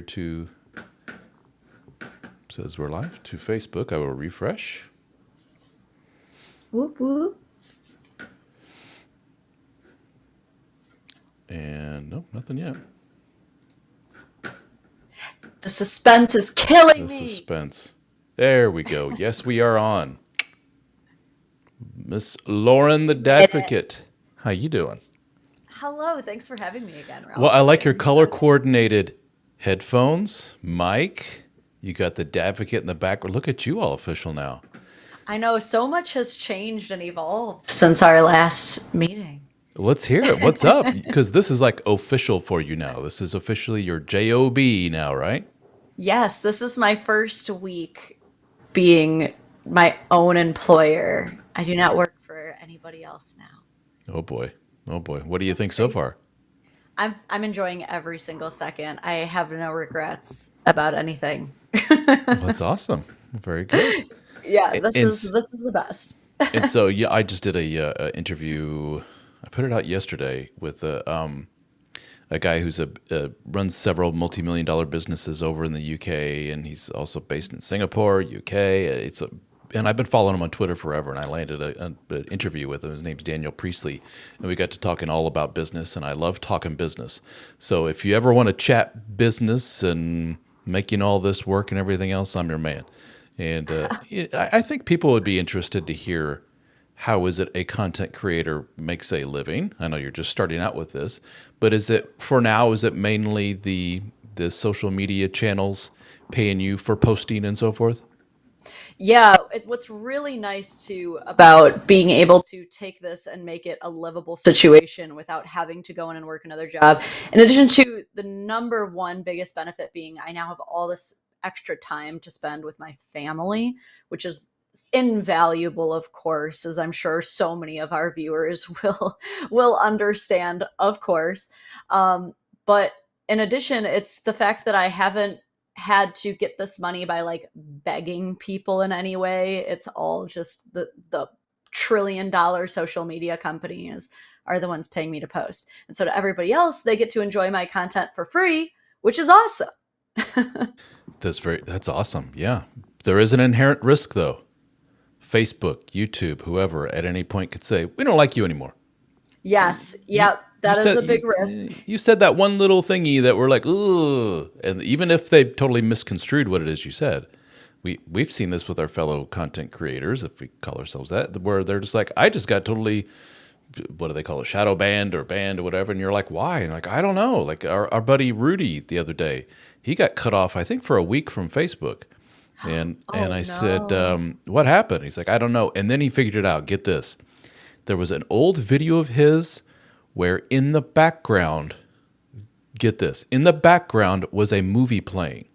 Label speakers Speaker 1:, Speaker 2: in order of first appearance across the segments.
Speaker 1: to, says we're live to Facebook. I will refresh.
Speaker 2: Whoop, whoop.
Speaker 1: And nope, nothing yet.
Speaker 2: The suspense is killing
Speaker 1: The
Speaker 2: me.
Speaker 1: suspense. There we go. Yes, we are on. Miss Lauren the Dadvocate. How you doing?
Speaker 2: Hello, thanks for having me again, Ralph.
Speaker 1: Well, I like your color coordinated headphones, mic. You got the Dadvocate in the background. Look at you, all official now.
Speaker 2: I know so much has changed and evolved since our last meeting.
Speaker 1: Let's hear it. What's up? Because this is like official for you now. This is officially your job now, right?
Speaker 2: Yes, this is my first week being my own employer. I do not work for anybody else now.
Speaker 1: Oh boy. Oh boy. What do you
Speaker 2: That's
Speaker 1: think so
Speaker 2: crazy.
Speaker 1: far?
Speaker 2: I'm enjoying every single second. I have no regrets about anything.
Speaker 1: Well, that's awesome. Very good.
Speaker 2: Yeah,
Speaker 1: A-
Speaker 2: this
Speaker 1: And
Speaker 2: is
Speaker 1: s-
Speaker 2: this is the best.
Speaker 1: and so yeah, I just did a interview. I put it out yesterday with a guy who's runs several multi-million-dollar businesses over in the UK, and he's also based in Singapore, UK. And I've been following him on Twitter forever, and I landed an interview with him. His name's Daniel Priestley, and we got to talking all about business, and I love talking business. So if you ever want to chat business and making all this work and everything else, I'm your man. And I think people would be interested to hear how is it a content creator makes a living? I know you're just starting out with this, but is it for now? Is it mainly the social media channels paying you for posting and so forth?
Speaker 2: Yeah, what's really nice too about being able to take this and make it a livable situation without having to go in and work another job. In addition to the number one biggest benefit being I now have all this extra time to spend with my family, which is invaluable, of course, as I'm sure so many of our viewers will understand, of course. But in addition, it's the fact that I haven't had to get this money by like begging people in any way. It's all just the $1 trillion social media companies are the ones paying me to post. And so to everybody else, they get to enjoy my content for free, which is awesome.
Speaker 1: That's awesome. Yeah. There is an inherent risk though. Facebook, YouTube, whoever at any point could say, "We don't like you anymore."
Speaker 2: Yes,
Speaker 1: You
Speaker 2: yep,
Speaker 1: you
Speaker 2: that is
Speaker 1: said
Speaker 2: a big risk.
Speaker 1: you said that one little thingy that we're like, "Ooh," and even if they totally misconstrued what it is you said, we've seen this with our fellow content creators, if we call ourselves that, where they're just like, "I just got totally, what do they call it, shadow banned or banned or whatever," and you're like, "Why?" And like, I don't know. Like our buddy Rudy the other day, he got cut off, I think, for a week from Facebook. And
Speaker 2: Oh
Speaker 1: I said,
Speaker 2: no.
Speaker 1: "What happened?" He's like, "I don't know." And then he figured it out. Get this: there was an old video of his where in the background, get this, in the background was a movie playing.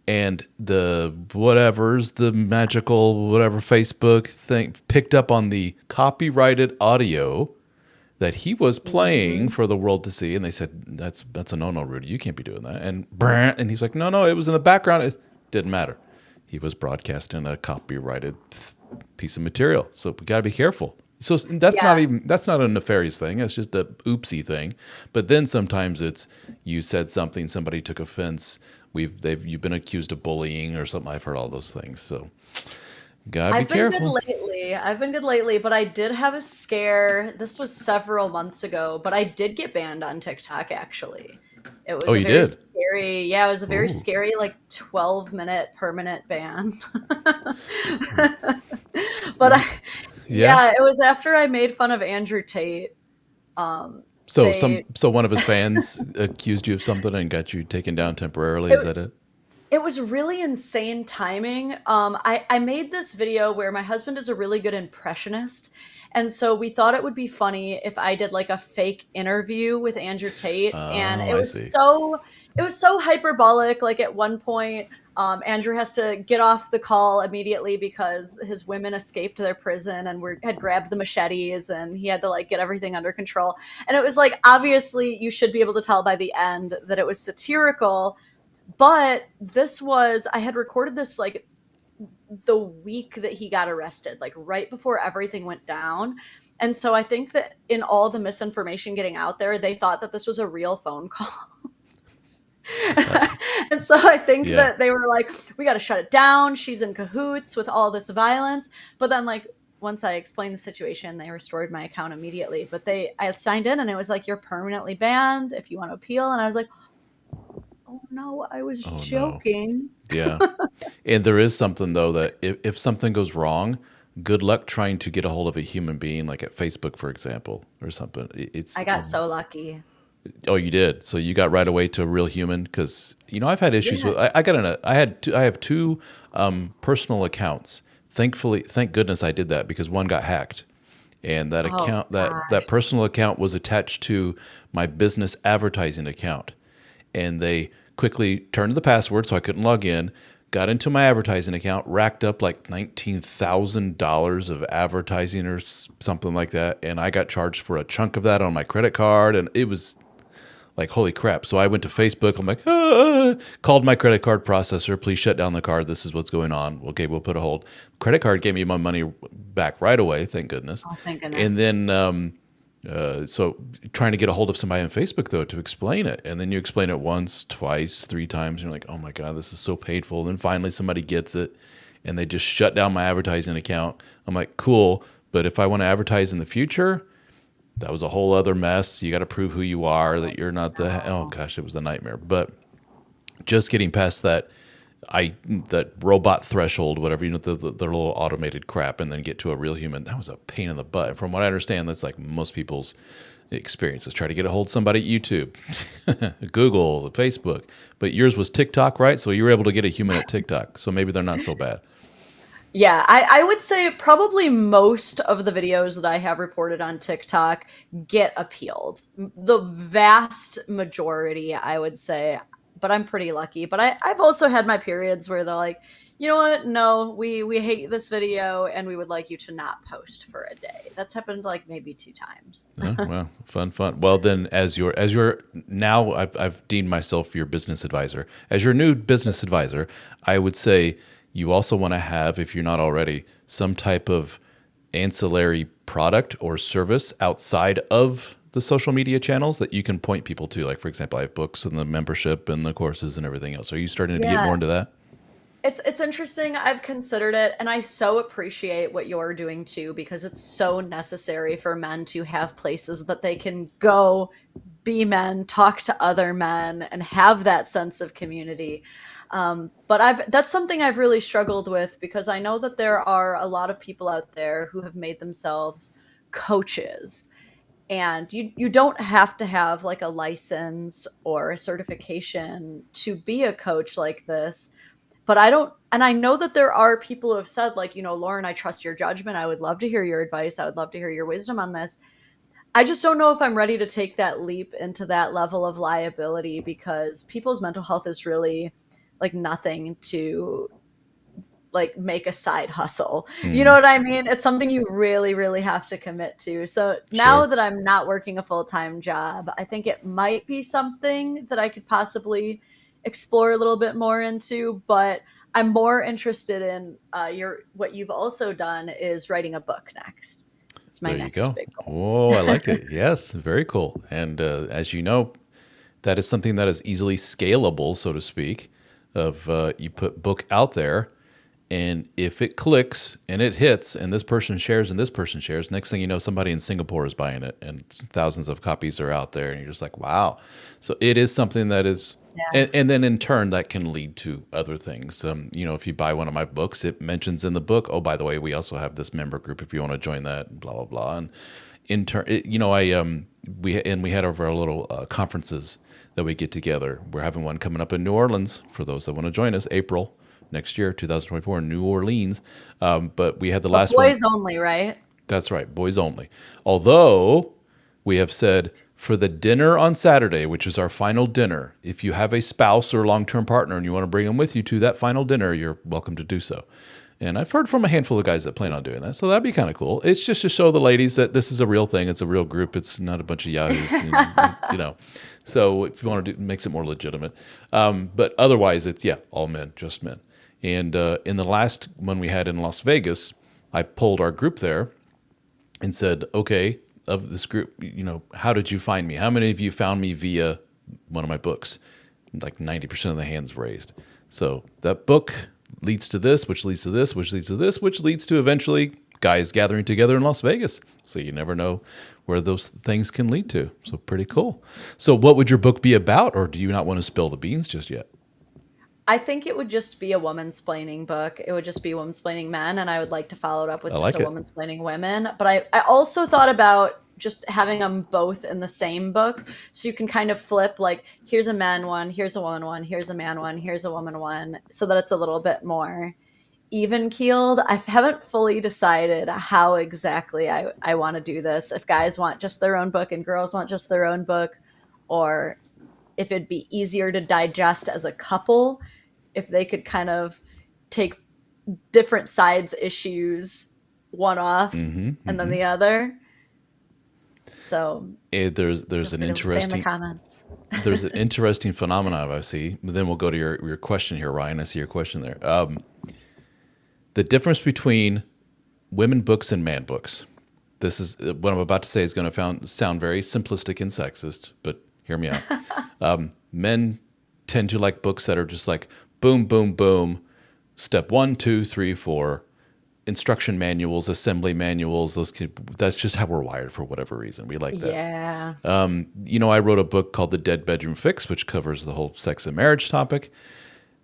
Speaker 1: And the whatever's the magical whatever Facebook thing picked up on the copyrighted audio that he was playing
Speaker 2: Mhm.
Speaker 1: for the world to see, and they said that's a no, Rudy, you can't be doing that. And brr, and he's like, no, it was in the background. It didn't matter. He was broadcasting a copyrighted piece of material, so we got to be careful. So
Speaker 2: Yeah.
Speaker 1: that's not a nefarious thing. It's just a oopsie thing. But then sometimes it's you said something, somebody took offense. You've been accused of bullying or something. I've heard all those things. So gotta be
Speaker 2: I've been good
Speaker 1: careful.
Speaker 2: lately. I've been good lately, but I did have a scare. This was several months ago, but I did get banned on TikTok actually. It
Speaker 1: Oh,
Speaker 2: was a
Speaker 1: you
Speaker 2: very
Speaker 1: did.
Speaker 2: scary, yeah, it was a very
Speaker 1: Ooh.
Speaker 2: scary like 12-minute permanent ban. But
Speaker 1: Yeah.
Speaker 2: yeah, it was after I made fun of Andrew Tate. They
Speaker 1: So one of his fans accused you of something and got you taken down temporarily. Is
Speaker 2: it,
Speaker 1: that it?
Speaker 2: It was really insane timing. I made this video where my husband is a really good impressionist. And so we thought it would be funny if I did like a fake interview with Andrew Tate. And
Speaker 1: Oh, I see.
Speaker 2: it was so hyperbolic. Like at one point, Andrew has to get off the call immediately because his women escaped their prison and had grabbed the machetes and he had to like get everything under control. And it was like, obviously you should be able to tell by the end that it was satirical, but I had recorded this like the week that he got arrested, like right before everything went down. And so I think that in all the misinformation getting out there, they thought that this was a real phone call. And so I think
Speaker 1: Yeah.
Speaker 2: that they were like, we got to shut it down. She's in cahoots with all this violence. But then, like, once I explained the situation, they restored my account immediately. But I had signed in and it was like, you're permanently banned if you want to appeal. And I was like, oh no, I was
Speaker 1: Oh no.
Speaker 2: joking.
Speaker 1: Yeah. And there is something though that if something goes wrong, good luck trying to get a hold of a human being, like at Facebook, for example, or something. It's
Speaker 2: I got so lucky.
Speaker 1: oh, you did. So you got right away to a real human because I've had issues
Speaker 2: Yeah.
Speaker 1: with. I got in a. I have two personal accounts. Thankfully, thank goodness I did that because one got hacked, and that
Speaker 2: Oh
Speaker 1: account that
Speaker 2: gosh.
Speaker 1: personal account was attached to my business advertising account, and they quickly turned the password so I couldn't log in. Got into my advertising account, racked up like $19,000 of advertising or something like that, and I got charged for a chunk of that on my credit card, and it was like, holy crap. So I went to Facebook. I'm like, called my credit card processor. Please shut down the card. This is what's going on. Okay, we'll put a hold. Credit card gave me my money back right away. Thank goodness.
Speaker 2: Oh, thank
Speaker 1: And
Speaker 2: goodness.
Speaker 1: then, so trying to get a hold of somebody on Facebook, though, to explain it. And then you explain it once, twice, three times. And you're like, oh my God, this is so painful. And then finally somebody gets it and they just shut down my advertising account. I'm like, cool. But if I want to advertise in the future, that was a whole other mess. You got to prove who you are, that you're not the. Oh
Speaker 2: No.
Speaker 1: gosh, it was a nightmare. But just getting past that, that robot threshold, whatever the little automated crap, and then get to a real human. That was a pain in the butt. And from what I understand, that's like most people's experiences. Try to get a hold of somebody at YouTube, Google, Facebook. But yours was TikTok, right? So you were able to get a human at TikTok. So maybe they're not so bad.
Speaker 2: Yeah, I would say probably most of the videos that I have reported on TikTok get appealed. The vast majority, I would say, but I'm pretty lucky. But I've also had my periods where they're like, you know what? No, we hate this video and we would like you to not post for a day. That's happened like maybe 2 times.
Speaker 1: Oh, well, fun, fun. Well, then, as your now, I've deemed myself your business advisor. As your new business advisor, I would say you also want to have, if you're not already, some type of ancillary product or service outside of the social media channels that you can point people to. Like, for example, I have books and the membership and the courses and everything else. Are you starting to get more
Speaker 2: Yeah,
Speaker 1: into that?
Speaker 2: it's interesting. I've considered it, and I so appreciate what you're doing too, because it's so necessary for men to have places that they can go, be men, talk to other men, and have that sense of community. But I've that's something I've really struggled with because I know that there are a lot of people out there who have made themselves coaches, and you don't have to have like a license or a certification to be a coach like this. But I don't, and I know that there are people who have said, like, Lauren, I trust your judgment. I would love to hear your advice. I would love to hear your wisdom on this. I just don't know if I'm ready to take that leap into that level of liability because people's mental health is really like nothing to like make a side hustle. You know
Speaker 1: Hmm.
Speaker 2: what I mean? It's something you really, really have to commit to. So now
Speaker 1: Sure.
Speaker 2: that I'm not working a full time job, I think it might be something that I could possibly explore a little bit more into. But I'm more interested in your what you've also done is writing a book next. It's my
Speaker 1: There you
Speaker 2: next
Speaker 1: go.
Speaker 2: big goal.
Speaker 1: Oh, I like it. Yes, very cool. And as you know, that is something that is easily scalable, so to speak. Of you put book out there, and if it clicks and it hits, and this person shares and this person shares, next thing you know, somebody in Singapore is buying it, and thousands of copies are out there, and you're just like, wow. So it is something that is,
Speaker 2: Yeah.
Speaker 1: and then in turn, that can lead to other things. If you buy one of my books, it mentions in the book, oh, by the way, we also have this member group if you want to join that, blah blah blah, and in turn, we had over our little conferences that we get together. We're having one coming up in New Orleans for those that want to join us, April next year, 2024, in New Orleans. But we had the
Speaker 2: But
Speaker 1: last one.
Speaker 2: boys only, right?
Speaker 1: That's right, boys only. Although we have said for the dinner on Saturday, which is our final dinner, if you have a spouse or long-term partner and you want to bring them with you to that final dinner, you're welcome to do so. And I've heard from a handful of guys that plan on doing that, so that'd be kind of cool. It's just to show the ladies that this is a real thing. It's a real group. It's not a bunch of yahoos, So if you want to do, it makes it more legitimate. But otherwise, it's all men, just men. And in the last one we had in Las Vegas, I pulled our group there and said, okay, of this group, how did you find me? How many of you found me via one of my books? like 90% of the hands raised. So that book leads to this, which leads to this, which leads to this, which leads to eventually guys gathering together in Las Vegas. So you never know where those things can lead to. So pretty cool. So what would your book be about, or do you not want to spill the beans just yet?
Speaker 2: I think it would just be a woman-splaining book. It would just be woman-splaining men, and I would like to follow it up with
Speaker 1: I
Speaker 2: just
Speaker 1: like
Speaker 2: a
Speaker 1: it.
Speaker 2: woman-splaining women. But I also thought about just having them both in the same book, so you can kind of flip, like, here's a man one, here's a woman one, here's a man one, here's a woman one, so that it's a little bit more even-keeled. I haven't fully decided how exactly I want to do this. If guys want just their own book and girls want just their own book, or if it'd be easier to digest as a couple, if they could kind of take different sides issues, one off and then the other. So
Speaker 1: there's an
Speaker 2: say in the
Speaker 1: interesting
Speaker 2: comments.
Speaker 1: there's an interesting phenomenon I see. Then we'll go to your question here, Ryan. I see your question there. The difference between women books and man books. This is what I'm about to say is going to sound very simplistic and sexist, but hear me out. Men tend to like books that are just like boom, boom, boom, step 1, 2, 3, 4, instruction manuals, assembly manuals. That's just how we're wired for whatever reason. We like that.
Speaker 2: Yeah.
Speaker 1: I wrote a book called The Dead Bedroom Fix, which covers the whole sex and marriage topic.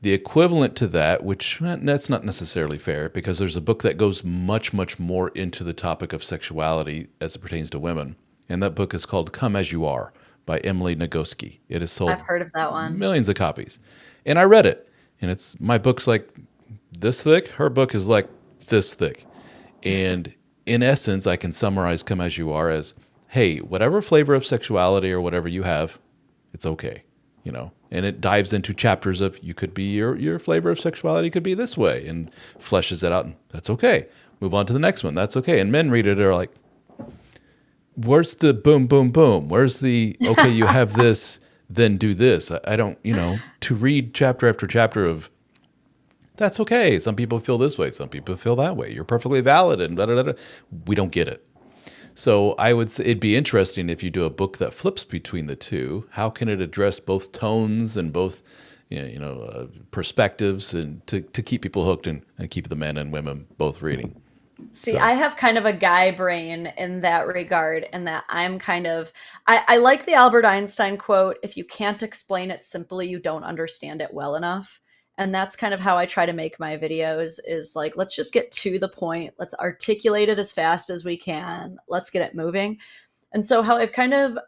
Speaker 1: The equivalent to that, which that's not necessarily fair, because there's a book that goes much, much more into the topic of sexuality as it pertains to women. And that book is called Come As You Are by Emily Nagoski. It has sold
Speaker 2: I've heard of that one.
Speaker 1: millions of copies. And I read it. And my book's like this thick. Her book is like this thick. And in essence, I can summarize Come As You Are as, hey, whatever flavor of sexuality or whatever you have, it's okay. And it dives into chapters of you could be your flavor of sexuality could be this way, and fleshes it out, and that's okay. Move on to the next one. That's okay. And men read it, are like, where's the boom, boom, boom? Where's the, okay, you have this, then do this. I don't, to read chapter after chapter of, that's okay. Some people feel this way. Some people feel that way. You're perfectly valid, and da da da. We don't get it. So I would say it'd be interesting if you do a book that flips between the two. How can it address both tones and both, perspectives, and to keep people hooked and keep the men and women both reading?
Speaker 2: See, I have kind of a guy brain in that regard, and that I'm kind of, I like the Albert Einstein quote, if you can't explain it simply, you don't understand it well enough. And that's kind of how I try to make my videos, is like, let's just get to the point. Let's articulate it as fast as we can. Let's get it moving. And so how I've kind of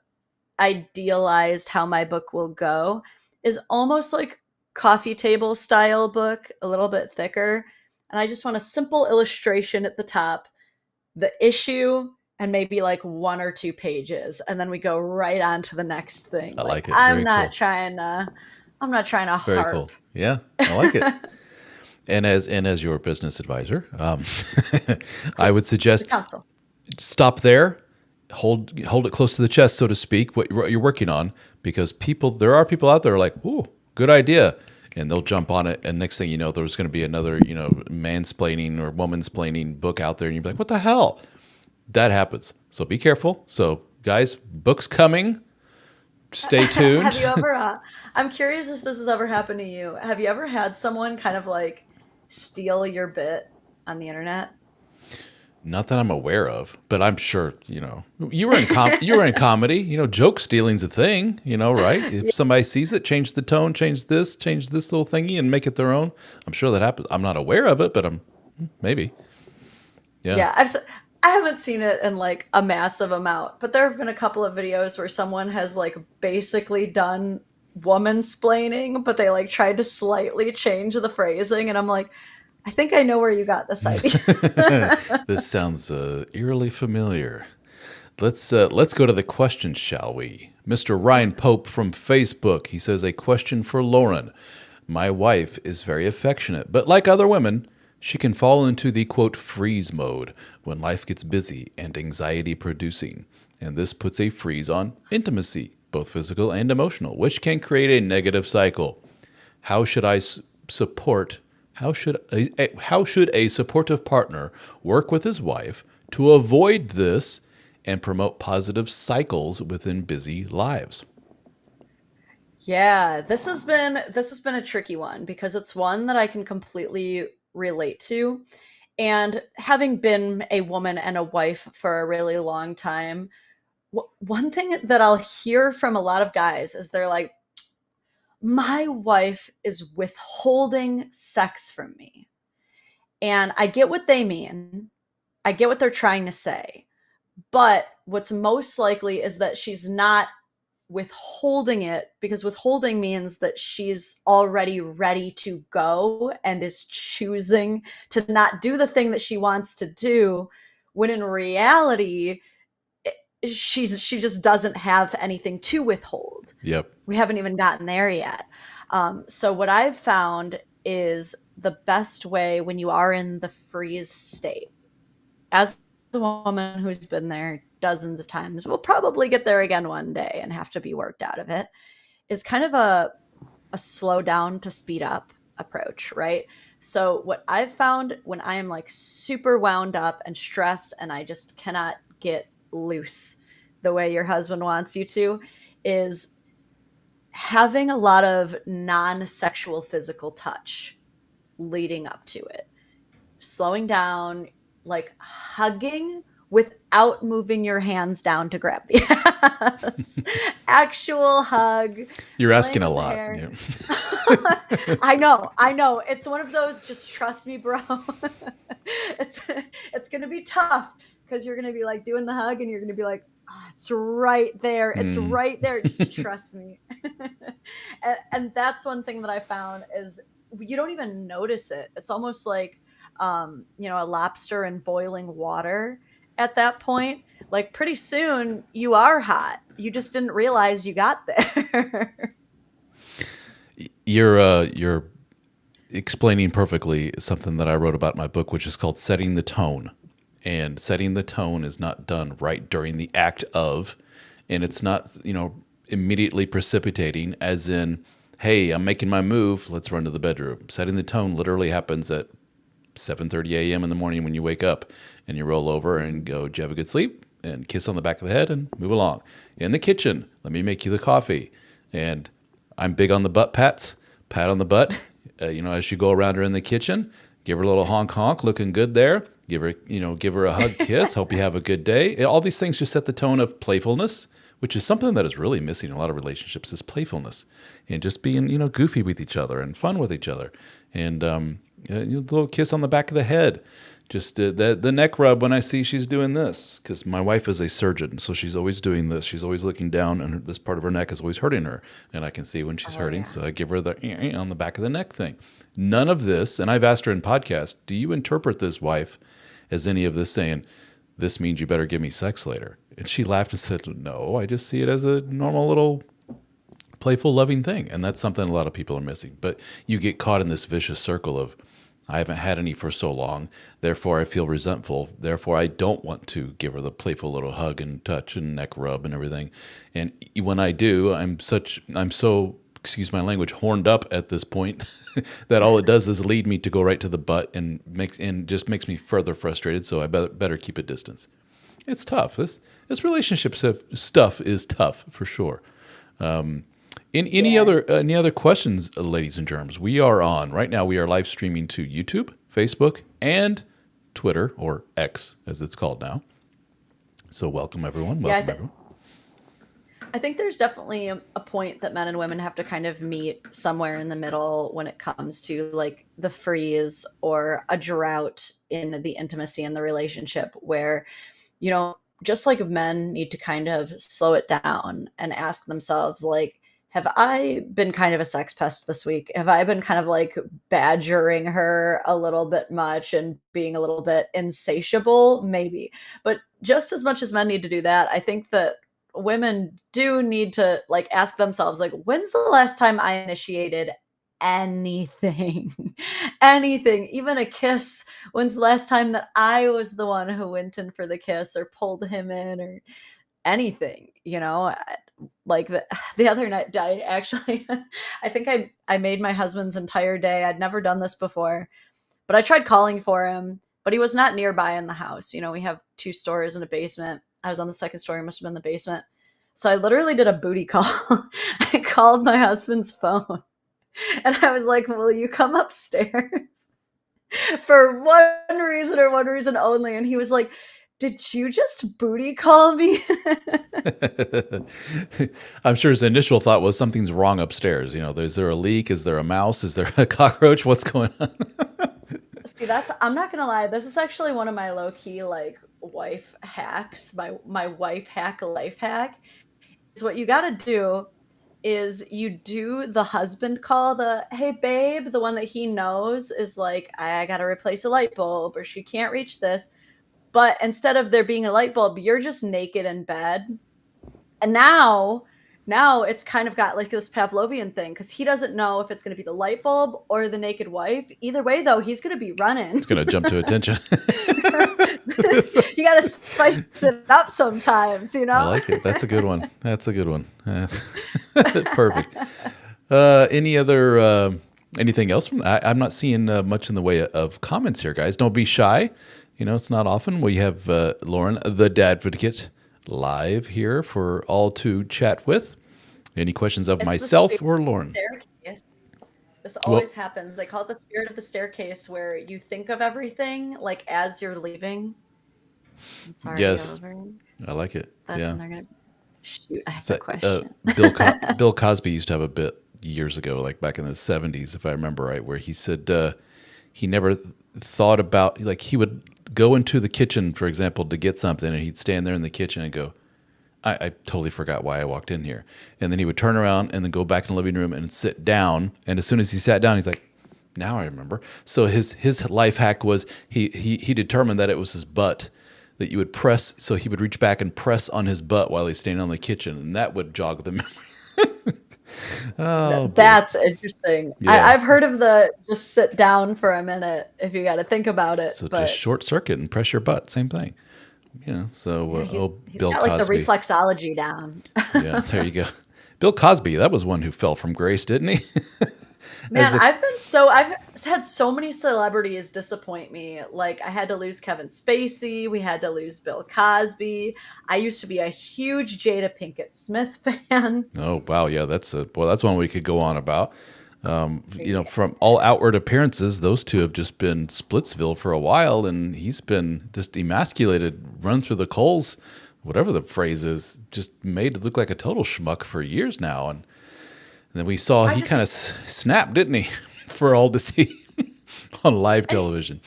Speaker 2: idealized how my book will go is almost like coffee table style book, a little bit thicker. And I just want a simple illustration at the top, the issue, and maybe like 1 or 2 pages. And then we go right on to the next thing.
Speaker 1: I like it.
Speaker 2: I'm not trying to
Speaker 1: Very
Speaker 2: harp.
Speaker 1: cool. Yeah, I like it. And as your business advisor, I would suggest stop there, hold it close to the chest, so to speak, what you're working on, because there are people out there like, ooh, good idea, and they'll jump on it, and next thing you know, there's going to be another mansplaining or womansplaining book out there, and you'll be like, what the hell? That happens. So be careful. So guys, books coming. Stay tuned.
Speaker 2: Have you ever, I'm curious if this has ever happened to you. Have you ever had someone kind of like steal your bit on the internet?
Speaker 1: Not that I'm aware of, but I'm sure, you were in comedy, joke stealing's a thing, right? If somebody sees it, change the tone, change this little thingy and make it their own. I'm sure that happens. I'm not aware of it, but maybe. Yeah.
Speaker 2: Yeah. I haven't seen it in like a massive amount, but there have been a couple of videos where someone has like basically done womansplaining, but they like tried to slightly change the phrasing, and I'm like, I think I know where you got this idea.
Speaker 1: This sounds eerily familiar. Let's go to the questions, shall we? Mr. Ryan Pope from Facebook. He says, a question for Lauren. My wife is very affectionate, but like other women, she can fall into the, quote, freeze mode when life gets busy and anxiety producing. And this puts a freeze on intimacy, both physical and emotional, which can create a negative cycle. How should a supportive partner work with his wife to avoid this and promote positive cycles within busy lives?
Speaker 2: Yeah, this has been a tricky one because it's one that I can completely relate to. And having been a woman and a wife for a really long time, one thing that I'll hear from a lot of guys is they're like, my wife is withholding sex from me. And I get what they mean. I get what they're trying to say. But what's most likely is that she's not withholding it, because withholding means that she's already ready to go and is choosing to not do the thing that she wants to do, when in reality she just doesn't have anything to withhold.
Speaker 1: Yep.
Speaker 2: We haven't even gotten there yet. So what I've found is the best way when you are in the freeze state, as a woman who's been there dozens of times, will probably get there again one day and have to be worked out of it, is kind of a slow down to speed up approach, right? So what I've found when I am like super wound up and stressed and I just cannot get loose the way your husband wants you to, is having a lot of non-sexual physical touch leading up to it, slowing down, like hugging without moving your hands down to grab the ass. Actual hug,
Speaker 1: You're
Speaker 2: playing
Speaker 1: asking a
Speaker 2: with the
Speaker 1: lot.
Speaker 2: hair.
Speaker 1: Yeah.
Speaker 2: I know. It's one of those, just trust me, bro. it's it's gonna be tough because you're gonna be like doing the hug and you're gonna be like, oh, it's right there. It's
Speaker 1: Mm.
Speaker 2: right there. Just trust me. And that's one thing that I found is you don't even notice it. It's almost like a lobster in boiling water at that point. Like pretty soon you are hot. You just didn't realize you got there.
Speaker 1: You're explaining perfectly something that I wrote about in my book, which is called setting the tone. And setting the tone is not done right during the act of, and it's not, immediately precipitating, as in, hey, I'm making my move, let's run to the bedroom. Setting the tone literally happens at 7:30 a.m. in the morning when you wake up and you roll over and go, "Did you have a good sleep?" and kiss on the back of the head and move along. In the kitchen, let me make you the coffee. And I'm big on the butt pats. Pat on the butt, as you go around her in the kitchen. Give her a little honk honk, looking good there. Give her a hug, kiss. Hope you have a good day. All these things just set the tone of playfulness, which is something that is really missing in a lot of relationships, is playfulness and just being, goofy with each other and fun with each other. And a little kiss on the back of the head. Just the neck rub when I see she's doing this, because my wife is a surgeon, so she's always doing this. She's always looking down, and this part of her neck is always hurting her, and I can see when she's
Speaker 2: Oh
Speaker 1: hurting.
Speaker 2: yeah.
Speaker 1: So I give her the on the back of the neck thing. None of this, and I've asked her in podcast, do you interpret this, wife, as any of this saying, this means you better give me sex later? And she laughed and said, no, I just see it as a normal little playful, loving thing. And that's something a lot of people are missing. But you get caught in this vicious circle of, I haven't had any for so long, therefore I feel resentful, therefore I don't want to give her the playful little hug and touch and neck rub and everything. And when I do, I'm so, excuse my language, horned up at this point that all it does is lead me to go right to the butt and just makes me further frustrated. So I better keep a distance. It's tough. This relationship stuff is tough for sure. In
Speaker 2: Yeah.
Speaker 1: any other questions, ladies and germs? We are on right now. We are live streaming to YouTube, Facebook, and Twitter, or X as it's called now. So welcome everyone.
Speaker 2: Yeah,
Speaker 1: Welcome everyone.
Speaker 2: I think there's definitely a point that men and women have to kind of meet somewhere in the middle when it comes to like the freeze or a drought in the intimacy in the relationship, where, just like men need to kind of slow it down and ask themselves, like, have I been kind of a sex pest this week? Have I been kind of like badgering her a little bit much and being a little bit insatiable? Maybe. But just as much as men need to do that, I think that women do need to like ask themselves, like, when's the last time I initiated anything? Anything, even a kiss. When's the last time that I was the one who went in for the kiss or pulled him in or anything, like the other night I actually I think I made my husband's entire day. I'd never done this before, but I tried calling for him, but he was not nearby in the house. We have two stories and a basement. I was on the second story, must have been the basement. So I literally did a booty call. I called my husband's phone and I was like, "Will you come upstairs?" For one reason only. And he was like, "Did you just booty call me?"
Speaker 1: I'm sure his initial thought was something's wrong upstairs. Is there a leak? Is there a mouse? Is there a cockroach? What's going on?
Speaker 2: See, I'm not gonna lie, this is actually one of my low key like wife hacks, my wife hack life hack. Is what you gotta do is you do the husband call, the "Hey babe," the one that he knows is like, I gotta replace a light bulb or she can't reach this. But instead of there being a light bulb, you're just naked in bed. And now it's kind of got like this Pavlovian thing because he doesn't know if it's going to be the light bulb or the naked wife. Either way, though, he's going to be running.
Speaker 1: It's going to jump to attention.
Speaker 2: You got to spice it up sometimes, you know?
Speaker 1: I like it. That's a good one. Perfect. Anything else from I'm not seeing much in the way of comments here, guys. Don't be shy. It's not often. We have Lauren, the Dadvocate, live here for all to chat with. Any questions of myself or Lauren?
Speaker 2: Staircase. This
Speaker 1: Well,
Speaker 2: always happens. They call it the spirit of the staircase, where you think of everything like as you're leaving. It's already
Speaker 1: yes,
Speaker 2: over.
Speaker 1: I like it.
Speaker 2: That's
Speaker 1: Yeah.
Speaker 2: when they're gonna shoot. I have
Speaker 1: So,
Speaker 2: a question.
Speaker 1: Bill Cosby used to have a bit years ago, like back in the 70s, if I remember right, where he said he never thought about, like he would go into the kitchen, for example, to get something, and he'd stand there in the kitchen and go, I totally forgot why I walked in here. And then he would turn around and then go back in the living room and sit down. And as soon as he sat down, he's like, now I remember. So his life hack was he determined that it was his butt that you would press. So he would reach back and press on his butt while he's standing on the kitchen, and that would jog the memory. Oh,
Speaker 2: That's interesting.
Speaker 1: Yeah.
Speaker 2: I've heard of the just sit down for a minute if you got to think about it.
Speaker 1: So
Speaker 2: But
Speaker 1: just short circuit and press your butt, same thing. So
Speaker 2: yeah, he's
Speaker 1: Bill
Speaker 2: got like the
Speaker 1: Cosby.
Speaker 2: reflexology down.
Speaker 1: Yeah, there you go. Bill Cosby, that was one who fell from grace, didn't he?
Speaker 2: Man,
Speaker 1: As a,
Speaker 2: I've had so many celebrities disappoint me. Like I had to lose Kevin Spacey, we had to lose Bill Cosby. I used to be a huge Jada Pinkett Smith fan.
Speaker 1: oh wow, yeah, that's one we could go on about. From all outward appearances, those two have just been Splitsville for a while, and he's been just emasculated, run through the coals, whatever the phrase is, just made to look like a total schmuck for years now. And then we saw he kind of snapped, didn't he, for all to see on live television.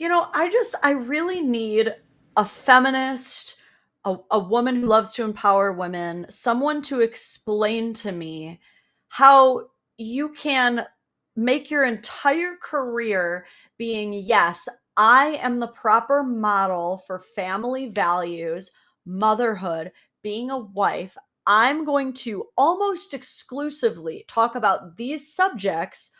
Speaker 2: I really need a feminist, a woman who loves to empower women, someone to explain to me how you can make your entire career being, yes, I am the proper model for family values, motherhood, being a wife. I'm going to almost exclusively talk about these subjects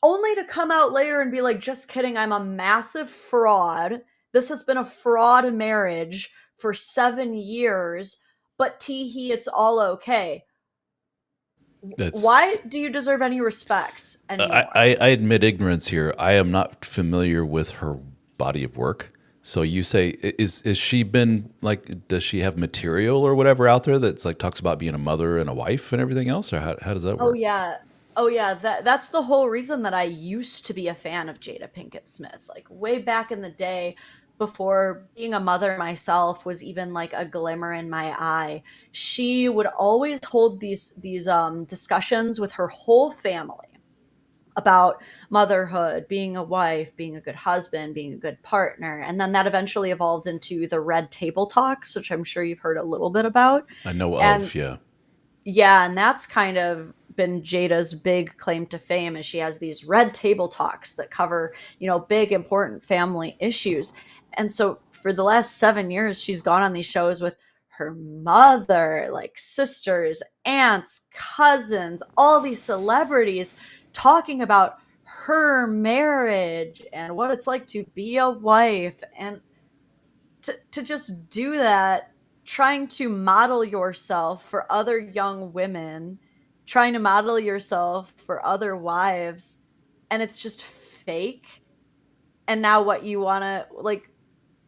Speaker 2: only to come out later and be like, just kidding, I'm a massive fraud. This has been a fraud marriage for 7 years, but tee hee, it's all okay. Why
Speaker 1: That's
Speaker 2: do you deserve any respect anymore?
Speaker 1: I admit ignorance here. I am not familiar with her body of work. So you say is she been like, does she have material or whatever out there that's like talks about being a mother and a wife and everything else, or how does that
Speaker 2: Oh
Speaker 1: work?
Speaker 2: yeah. Oh yeah, that's the whole reason that I used to be a fan of Jada Pinkett Smith. Like way back in the day before being a mother myself was even like a glimmer in my eye. She would always hold these discussions with her whole family about motherhood, being a wife, being a good husband, being a good partner. And then that eventually evolved into the Red Table Talks, which I'm sure you've heard a little bit about.
Speaker 1: I know
Speaker 2: And
Speaker 1: of, yeah.
Speaker 2: yeah, and that's kind of been Jada's big claim to fame is she has these red table talks that cover, big important family issues. And so for the last 7 years, she's gone on these shows with her mother, like sisters, aunts, cousins, all these celebrities talking about her marriage and what it's like to be a wife. And to just do that, trying to model yourself for other young women, trying to model yourself for other wives, and it's just fake. And now what you want to like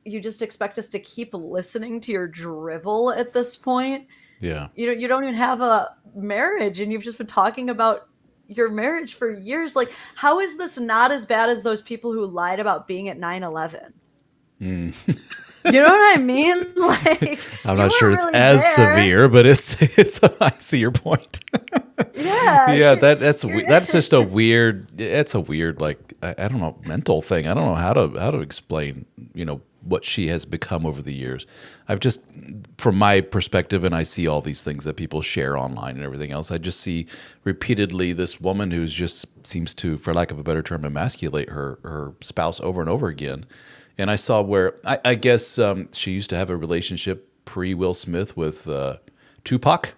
Speaker 2: you just expect us to keep listening to your drivel at this point.
Speaker 1: Yeah.
Speaker 2: You don't even have a marriage, and you've just been talking about your marriage for years. Like, how is this not as bad as those people who lied about being at 9/11?
Speaker 1: Mm.
Speaker 2: You know what I mean? Like,
Speaker 1: I'm
Speaker 2: you
Speaker 1: not sure
Speaker 2: weren't
Speaker 1: it's
Speaker 2: really
Speaker 1: as
Speaker 2: there.
Speaker 1: severe, but it's I see your point.
Speaker 2: Yeah,
Speaker 1: Yeah,
Speaker 2: you're
Speaker 1: that's just a weird. It's a weird, like, I don't know, mental thing. I don't know how to explain, what she has become over the years. I've just, from my perspective, and I see all these things that people share online and everything else. I just see repeatedly this woman who's just seems to, for lack of a better term, emasculate her spouse over and over again. And I saw where I guess she used to have a relationship pre Will Smith with Tupac.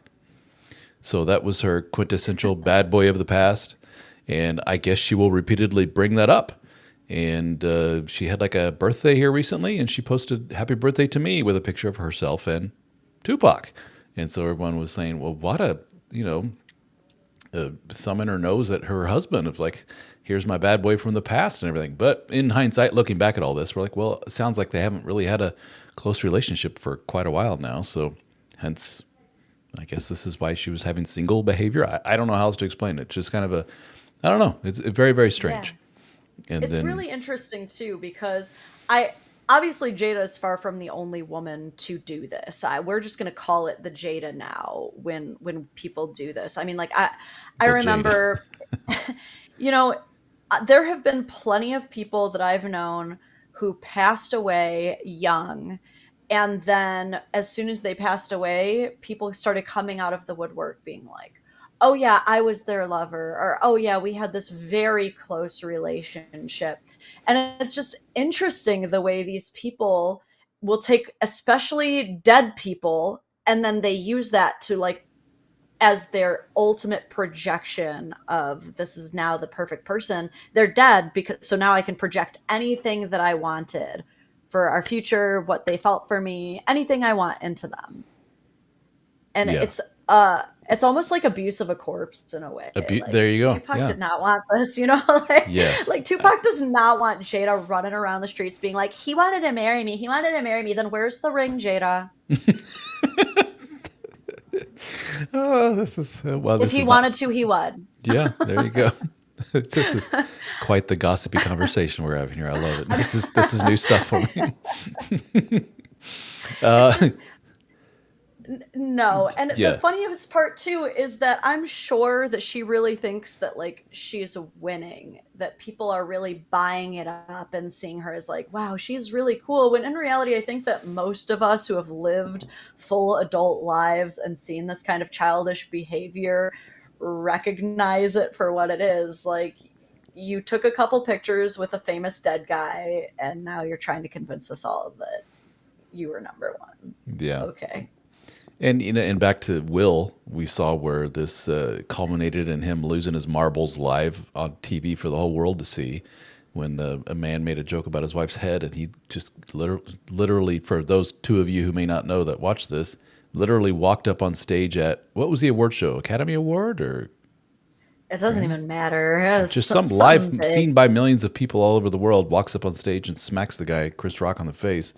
Speaker 1: So that was her quintessential bad boy of the past. And I guess she will repeatedly bring that up. And she had like a birthday here recently, and she posted "Happy Birthday" to me with a picture of herself and Tupac. And so everyone was saying, "Well, what a thumb in her nose at her husband of like, here's my bad boy from the past and everything." But in hindsight, looking back at all this, we're like, well, it sounds like they haven't really had a close relationship for quite a while now. So hence, I guess this is why she was having single behavior. I don't know how else to explain it. Just kind of I don't know. It's very, very
Speaker 2: yeah.
Speaker 1: strange. And
Speaker 2: It's
Speaker 1: then,
Speaker 2: really interesting too, because I obviously Jada is far from the only woman to do this. We're just going to call it the Jada now when people do this. I mean, like, I
Speaker 1: the Jada.
Speaker 2: remember, you know, there have been plenty of people that I've known who passed away young. And then as soon as they passed away, people started coming out of the woodwork being like, oh, yeah, I was their lover. Or, oh, yeah, we had this very close relationship. And it's just interesting the way these people will take, especially dead people, and then they use that to like as their ultimate projection of this is now the perfect person. They're dead because so now I can project anything that I wanted for our future, what they felt for me, anything I want into them. And
Speaker 1: Yeah.
Speaker 2: it's almost like abuse of a corpse in a way.
Speaker 1: There
Speaker 2: Like
Speaker 1: you go.
Speaker 2: Tupac
Speaker 1: Yeah.
Speaker 2: did not want this, like,
Speaker 1: Yeah.
Speaker 2: like Tupac does not want Jada running around the streets being like, he wanted to marry me, he wanted to marry me. Then where's the ring, Jada?
Speaker 1: Oh, this is, well,
Speaker 2: If
Speaker 1: this
Speaker 2: he
Speaker 1: is not,
Speaker 2: wanted to, he would.
Speaker 1: yeah, there you go. This is quite the gossipy conversation we're having here. I love it. This is new stuff for me.
Speaker 2: It's
Speaker 1: Uh,
Speaker 2: just no. And the
Speaker 1: yeah.
Speaker 2: funniest part too is that I'm sure that she really thinks that like she's winning, that people are really buying it up and seeing her as like, wow, she's really cool. When in reality, I think that most of us who have lived full adult lives and seen this kind of childish behavior recognize it for what it is. Like, you took a couple pictures with a famous dead guy, and now you're trying to convince us all that you were number one.
Speaker 1: Yeah.
Speaker 2: Okay.
Speaker 1: And and back to Will, we saw where this culminated in him losing his marbles live on TV for the whole world to see, when a man made a joke about his wife's head, and he just literally, for those two of you who may not know that watch this, literally walked up on stage at, what was the award show, Academy Award or
Speaker 2: It doesn't
Speaker 1: Grammy?
Speaker 2: even matter. It was
Speaker 1: Just some live,
Speaker 2: something big.
Speaker 1: seen by millions of people all over the world, walks up on stage and smacks the guy, Chris Rock, on the face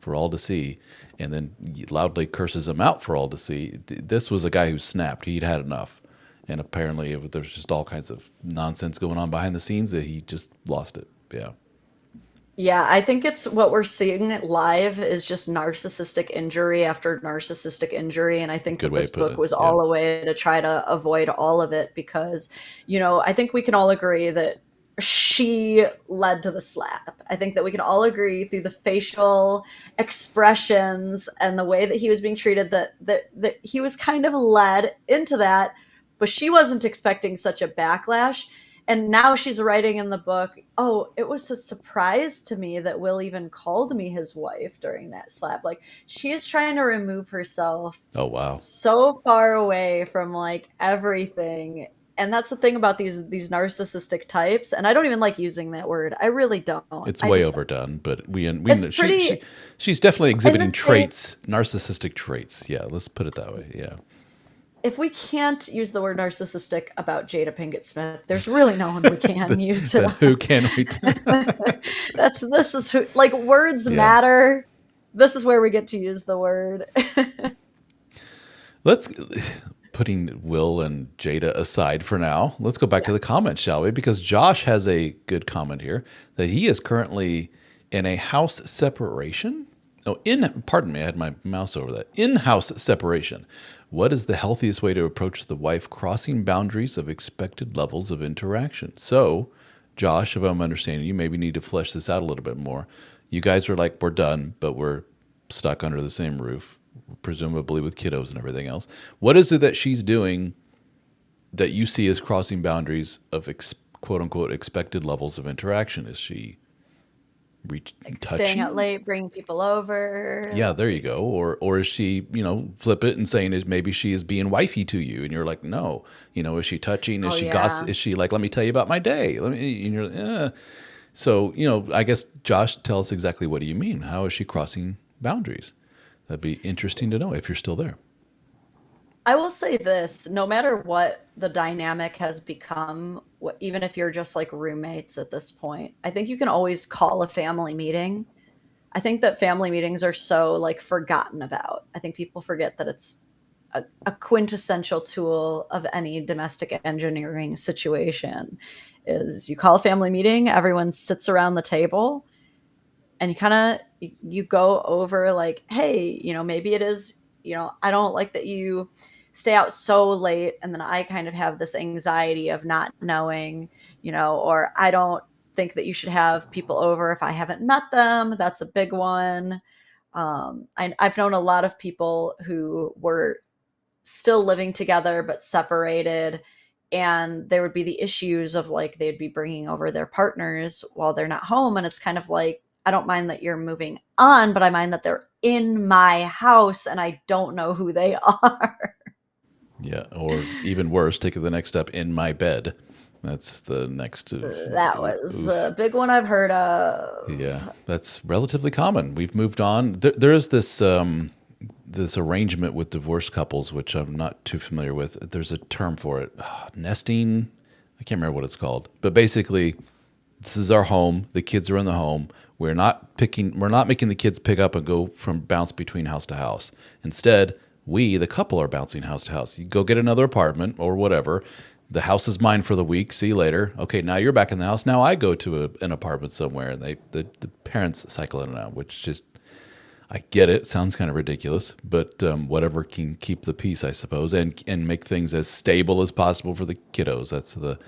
Speaker 1: for all to see, and then loudly curses him out for all to see. This was a guy who snapped. He'd had enough. And apparently there's just all kinds of nonsense going on behind the scenes that he just lost it. Yeah.
Speaker 2: Yeah, I think it's what we're seeing live is just narcissistic injury after narcissistic injury. And I think
Speaker 1: Good
Speaker 2: that
Speaker 1: way to
Speaker 2: this
Speaker 1: put
Speaker 2: book
Speaker 1: it.
Speaker 2: was
Speaker 1: Yeah.
Speaker 2: all a way to try to avoid all of it because, I think we can all agree that she led to the slap. I think that we can all agree through the facial expressions and the way that he was being treated that he was kind of led into that, but she wasn't expecting such a backlash. And now she's writing in the book, oh, it was a surprise to me that Will even called me his wife during that slap. Like, she is trying to remove herself
Speaker 1: Oh, wow.
Speaker 2: so far away from like everything. And that's the thing about these narcissistic types. And I don't even like using that word. I really don't.
Speaker 1: It's
Speaker 2: I
Speaker 1: way
Speaker 2: just
Speaker 1: overdone, but we
Speaker 2: it's
Speaker 1: know
Speaker 2: pretty
Speaker 1: she's definitely
Speaker 2: in
Speaker 1: exhibiting
Speaker 2: this case.
Speaker 1: traits, narcissistic traits. Yeah, let's put it that way. Yeah.
Speaker 2: if we can't use the word narcissistic about Jada Pinkett Smith, there's really no one we can use it
Speaker 1: Then who
Speaker 2: on.
Speaker 1: can we?
Speaker 2: This is who, like, words
Speaker 1: Yeah.
Speaker 2: matter. This is where we get to use the word.
Speaker 1: Let's, putting Will and Jada aside for now, let's go back to the comments, shall we? Because Josh has a good comment here that he is currently in a house separation. Oh, pardon me, I had my mouse over that. In-house separation. What is the healthiest way to approach the wife crossing boundaries of expected levels of interaction? So, Josh, if I'm understanding you, maybe need to flesh this out a little bit more. You guys are like, we're done, but we're stuck under the same roof, presumably with kiddos and everything else. What is it that she's doing that you see as crossing boundaries of quote unquote expected levels of interaction? Is she touching?
Speaker 2: Staying out late, bringing people over.
Speaker 1: Yeah, there you go. Or is she, flip it and saying is maybe she is being wifey to you, and you're like, no. Is she touching? Is she gossip? Is she like, let me tell you about my day? And you're like, So, I guess Josh, tell us exactly what do you mean? How is she crossing boundaries? That'd be interesting to know if you're still there.
Speaker 2: I will say this, no matter what the dynamic has become, even if you're just like roommates at this point, I think you can always call a family meeting. I think that family meetings are so like forgotten about. I think people forget that it's a quintessential tool of any domestic engineering situation is you call a family meeting, everyone sits around the table, and you go over like, hey, maybe it is, I don't like that you stay out so late, and then I kind of have this anxiety of not knowing, or I don't think that you should have people over if I haven't met them. That's a big one. I've known a lot of people who were still living together but separated, and there would be the issues of like they'd be bringing over their partners while they're not home, and it's kind of like, I don't mind that you're moving on, but I mind that they're in my house and I don't know who they are.
Speaker 1: Yeah, or even worse, take it the next step, in my bed. That's the next.
Speaker 2: That was a big one I've heard of.
Speaker 1: Yeah, that's relatively common. We've moved on. There is this this arrangement with divorced couples, which I'm not too familiar with. There's a term for it, nesting. I can't remember what it's called, but basically, this is our home. The kids are in the home. We're not making the kids pick up and go from bounce between house to house. Instead, we, the couple, are bouncing house to house. You go get another apartment or whatever. The house is mine for the week. See you later. Okay, now you're back in the house. Now I go to an apartment somewhere, and the parents cycle in and out, which just, I get it. Sounds kind of ridiculous, but whatever can keep the peace, I suppose, and make things as stable as possible for the kiddos. That's the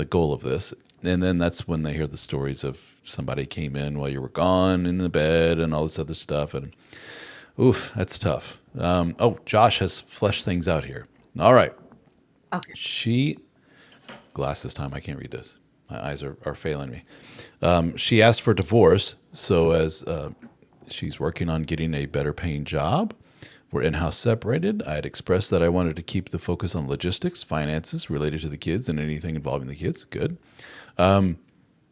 Speaker 1: goal of this. And then that's when they hear the stories of somebody came in while you were gone in the bed and all this other stuff. And oof, that's tough. Josh has fleshed things out here. All right.
Speaker 2: Okay.
Speaker 1: Glasses time. I can't read this. My eyes are failing me. She asked for divorce. So as she's working on getting a better paying job, we're in-house separated. I had expressed that I wanted to keep the focus on logistics, finances related to the kids, and anything involving the kids. Good.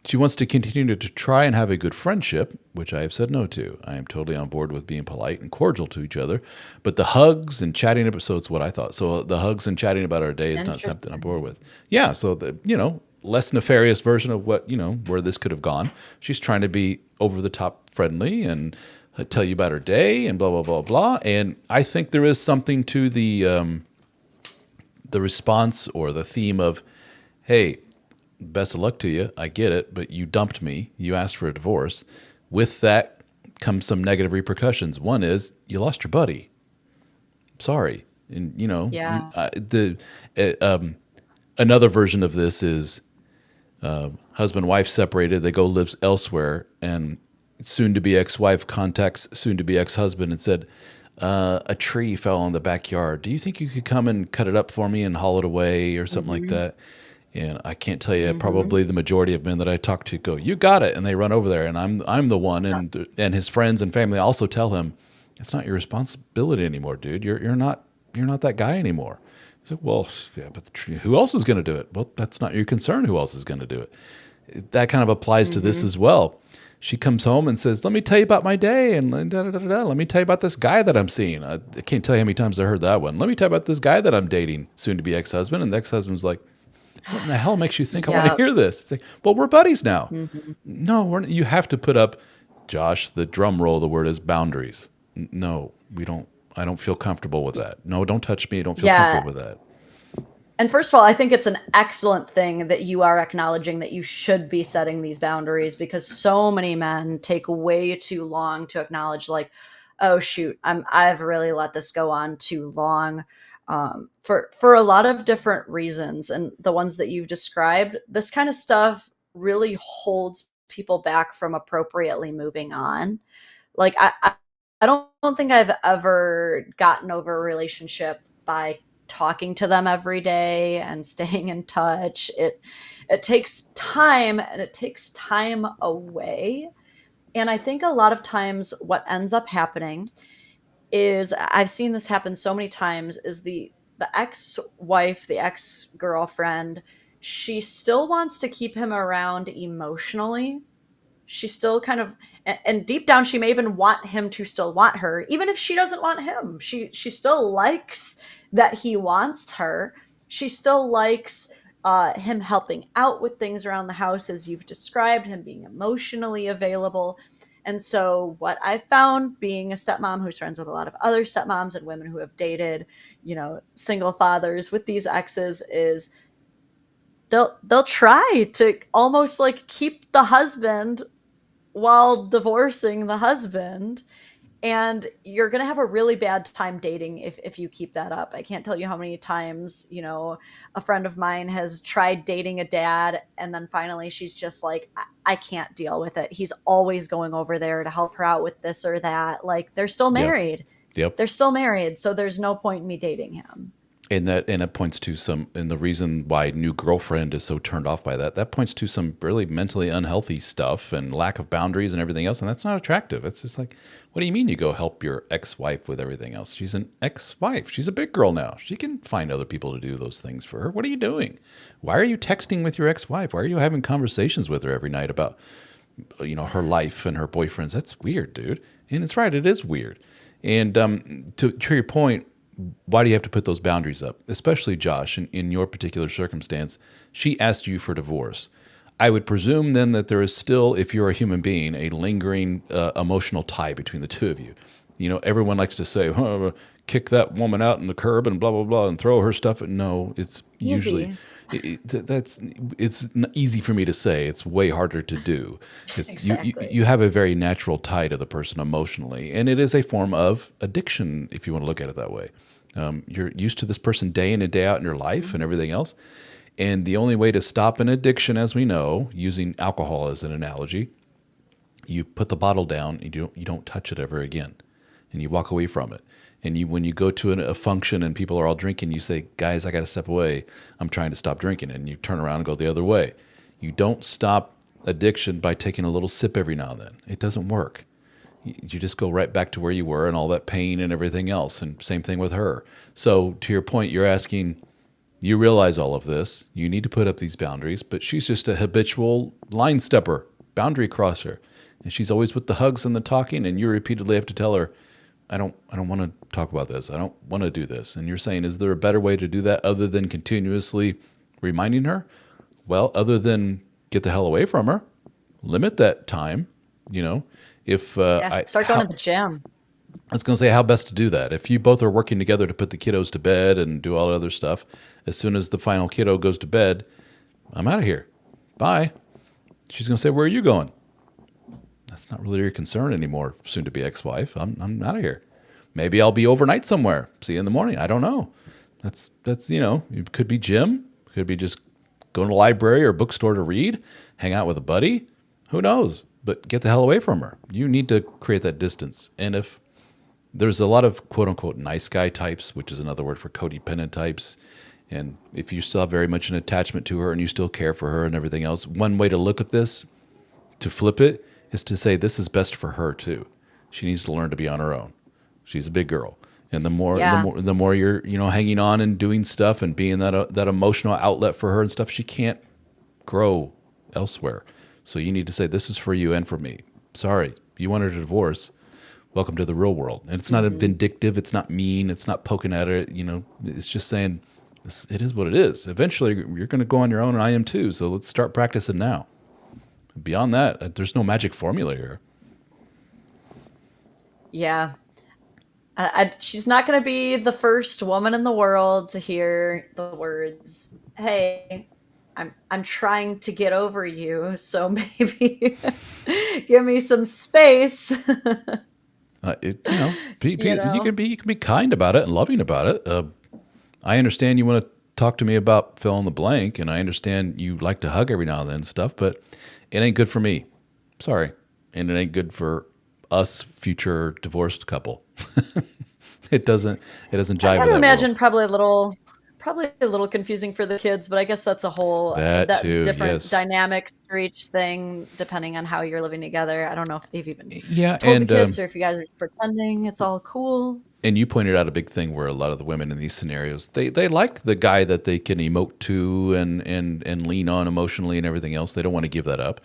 Speaker 1: She wants to continue to try and have a good friendship, which I have said no to. I am totally on board with being polite and cordial to each other, but the hugs and chatting about, so it's what I thought. So the hugs and chatting about our day is not something I'm bored with. Yeah, so less nefarious version of what, where this could have gone. She's trying to be over the top friendly and tell you about her day and blah, blah, blah, blah. And I think there is something to the response or the theme of, hey, best of luck to you. I get it, but you dumped me. You asked for a divorce. With that comes some negative repercussions. One is you lost your buddy. Sorry. And,
Speaker 2: Yeah.
Speaker 1: Another version of this is husband, wife separated. They go live elsewhere, and soon-to-be ex-wife contacts soon-to-be ex-husband and said, a tree fell in the backyard. Do you think you could come and cut it up for me and haul it away or something like that? And I can't tell you, probably the majority of men that I talk to go, you got it. And they run over there, and I'm the one. And his friends and family also tell him, it's not your responsibility anymore, dude. You're not that guy anymore. He's like, well, yeah, but who else is going to do it? Well, that's not your concern who else is going to do it. That kind of applies to this as well. She comes home and says, let me tell you about my day, and da, da, da, da, da. Let me tell you about this guy that I'm seeing. I can't tell you how many times I heard that one. Let me tell you about this guy that I'm dating, soon to be ex-husband. And the ex-husband's like, what in the hell makes you think I want to
Speaker 2: Yeah.
Speaker 1: hear this? It's like, well, we're buddies now.
Speaker 2: Hmm.
Speaker 1: No, you have to put up, Josh, the drum roll, the word is boundaries. No, we don't. I don't feel comfortable with that. No, don't touch me. I don't feel
Speaker 2: Yeah.
Speaker 1: comfortable with that.
Speaker 2: And first of all, I think it's an excellent thing that you are acknowledging that you should be setting these boundaries, because so many men take way too long to acknowledge, like, oh shoot, I've really let this go on too long, for a lot of different reasons. And the ones that you've described, this kind of stuff really holds people back from appropriately moving on. Like I don't think I've ever gotten over a relationship by talking to them every day and staying in touch. It takes time, and it takes time away. And I think a lot of times what ends up happening is, I've seen this happen so many times, is the ex-wife, the ex-girlfriend, she still wants to keep him around emotionally. She still kind of, and deep down she may even want him to still want her, even if she doesn't want him. She still likes that he wants her. She still likes him helping out with things around the house, as you've described, him being emotionally available. And so what I found, being a stepmom who's friends with a lot of other stepmoms and women who have dated, single fathers with these exes, is they'll try to almost like keep the husband while divorcing the husband. And you're going to have a really bad time dating if you keep that up. I can't tell you how many times, a friend of mine has tried dating a dad, and then finally she's just like, I can't deal with it. He's always going over there to help her out with this or that. Like, they're still
Speaker 1: Yep.
Speaker 2: married.
Speaker 1: Yep.
Speaker 2: They're still married. So there's no point in me dating him.
Speaker 1: And it points to and the reason why new girlfriend is so turned off by that points to some really mentally unhealthy stuff and lack of boundaries and everything else. And that's not attractive. It's just like, what do you mean you go help your ex-wife with everything else? She's an ex-wife. She's a big girl now. She can find other people to do those things for her. What are you doing? Why are you texting with your ex-wife? Why are you having conversations with her every night about, her life and her boyfriends? That's weird, dude. And it's right. It is weird. And to your point, why do you have to put those boundaries up? Especially, Josh, in your particular circumstance, she asked you for divorce. I would presume then that there is still, if you're a human being, a lingering emotional tie between the two of you. Everyone likes to say, kick that woman out in the curb and blah, blah, blah, and throw her stuff. No, it's usually...
Speaker 2: Easy.
Speaker 1: It's easy for me to say. It's way harder to do.
Speaker 2: Exactly.
Speaker 1: You have a very natural tie to the person emotionally, and it is a form of addiction if you want to look at it that way. You're used to this person day in and day out in your life and everything else, and the only way to stop an addiction, as we know, using alcohol as an analogy, you put the bottle down and you don't touch it ever again, and you walk away from it. And when you go to a function and people are all drinking, you say, guys, I got to step away. I'm trying to stop drinking. And you turn around and go the other way. You don't stop addiction by taking a little sip every now and then. It doesn't work. You just go right back to where you were and all that pain and everything else. And same thing with her. So to your point, you're asking, you realize all of this. You need to put up these boundaries. But she's just a habitual line stepper, boundary crosser. And she's always with the hugs and the talking. And you repeatedly have to tell her, I don't want to talk about this. I don't want to do this. And you're saying, is there a better way to do that other than continuously reminding her? Well, other than get the hell away from her, limit that time. If
Speaker 2: Start going to the gym.
Speaker 1: I was going to say how best to do that. If you both are working together to put the kiddos to bed and do all the other stuff, as soon as the final kiddo goes to bed, I'm out of here. Bye. She's going to say, where are you going? That's not really your concern anymore, soon to be ex-wife. I'm out of here. Maybe I'll be overnight somewhere. See you in the morning. I don't know. That's it could be gym. Could be just going to the library or bookstore to read, hang out with a buddy. Who knows? But get the hell away from her. You need to create that distance. And if there's a lot of quote unquote nice guy types, which is another word for codependent types, and if you still have very much an attachment to her and you still care for her and everything else, one way to look at this, to flip it, is to say this is best for her too. She needs to learn to be on her own. She's a big girl, and the more you're hanging on and doing stuff and being that emotional outlet for her and stuff, she can't grow elsewhere. So you need to say this is for you and for me. Sorry, you wanted a divorce. Welcome to the real world. And it's not vindictive. It's not mean. It's not poking at it. It's just saying it is what it is. Eventually, you're going to go on your own, and I am too. So let's start practicing now. Beyond that, there's no magic formula here.
Speaker 2: Yeah. She's not going to be the first woman in the world to hear the words, "Hey, I'm trying to get over you, so maybe give me some space."
Speaker 1: You can be kind about it and loving about it. I understand you want to talk to me about fill in the blank, and I understand you like to hug every now and then and stuff, but it ain't good for me. Sorry, and it ain't good for us, future divorced couple. It doesn't jive
Speaker 2: I
Speaker 1: with
Speaker 2: gotta
Speaker 1: that
Speaker 2: imagine
Speaker 1: world.
Speaker 2: probably a little confusing for the kids, but I guess that's a whole
Speaker 1: That
Speaker 2: that
Speaker 1: too,
Speaker 2: different
Speaker 1: yes.
Speaker 2: dynamics for each thing, depending on how you're living together. I don't know if they've even
Speaker 1: Yeah,
Speaker 2: told the kids or if you guys are pretending it's all cool.
Speaker 1: and you pointed out a big thing where a lot of the women in these scenarios they like the guy that they can emote to and lean on emotionally and everything else. They don't want to give that up.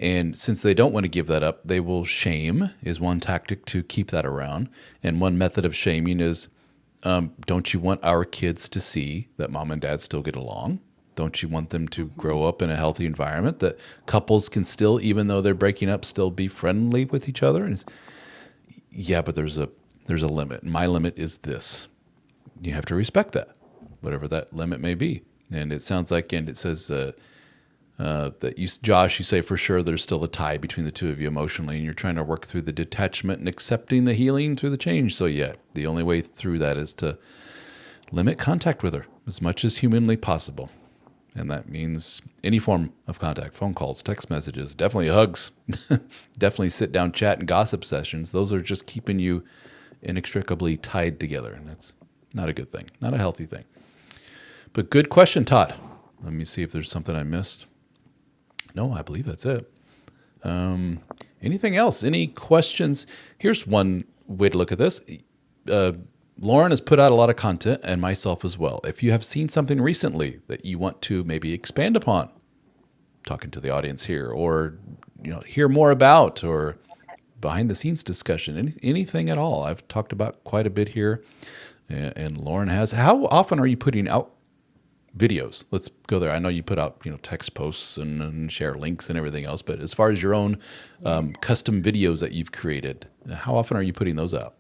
Speaker 1: And since they don't want to give that up, they will shame is one tactic to keep that around. And one method of shaming is, don't you want our kids to see that mom and dad still get along? Don't you want them to grow up in a healthy environment that couples can still, even though they're breaking up, still be friendly with each other? And yeah, but there's a limit. My limit is this. You have to respect that, whatever that limit may be. And it sounds like, and it says that you, Josh, you say for sure there's still a tie between the two of you emotionally, and you're trying to work through the detachment and accepting the healing through the change. So yeah, the only way through that is to limit contact with her as much as humanly possible. And that means any form of contact, phone calls, text messages, definitely hugs, definitely sit down chat and gossip sessions. Those are just keeping you inextricably tied together. And that's not a good thing, not a healthy thing. But good question, Todd. Let me see if there's something I missed. No, I believe that's it. Anything else? Any questions? Here's one way to look at this. Lauren has put out a lot of content, and myself as well. If you have seen something recently that you want to maybe expand upon, talking to the audience here, or hear more about, or behind the scenes discussion, anything at all. I've talked about quite a bit here, and Lauren has. How often are you putting out videos? Let's go there. I know you put out text posts and share links and everything else, but as far as your own custom videos that you've created, how often are you putting those out?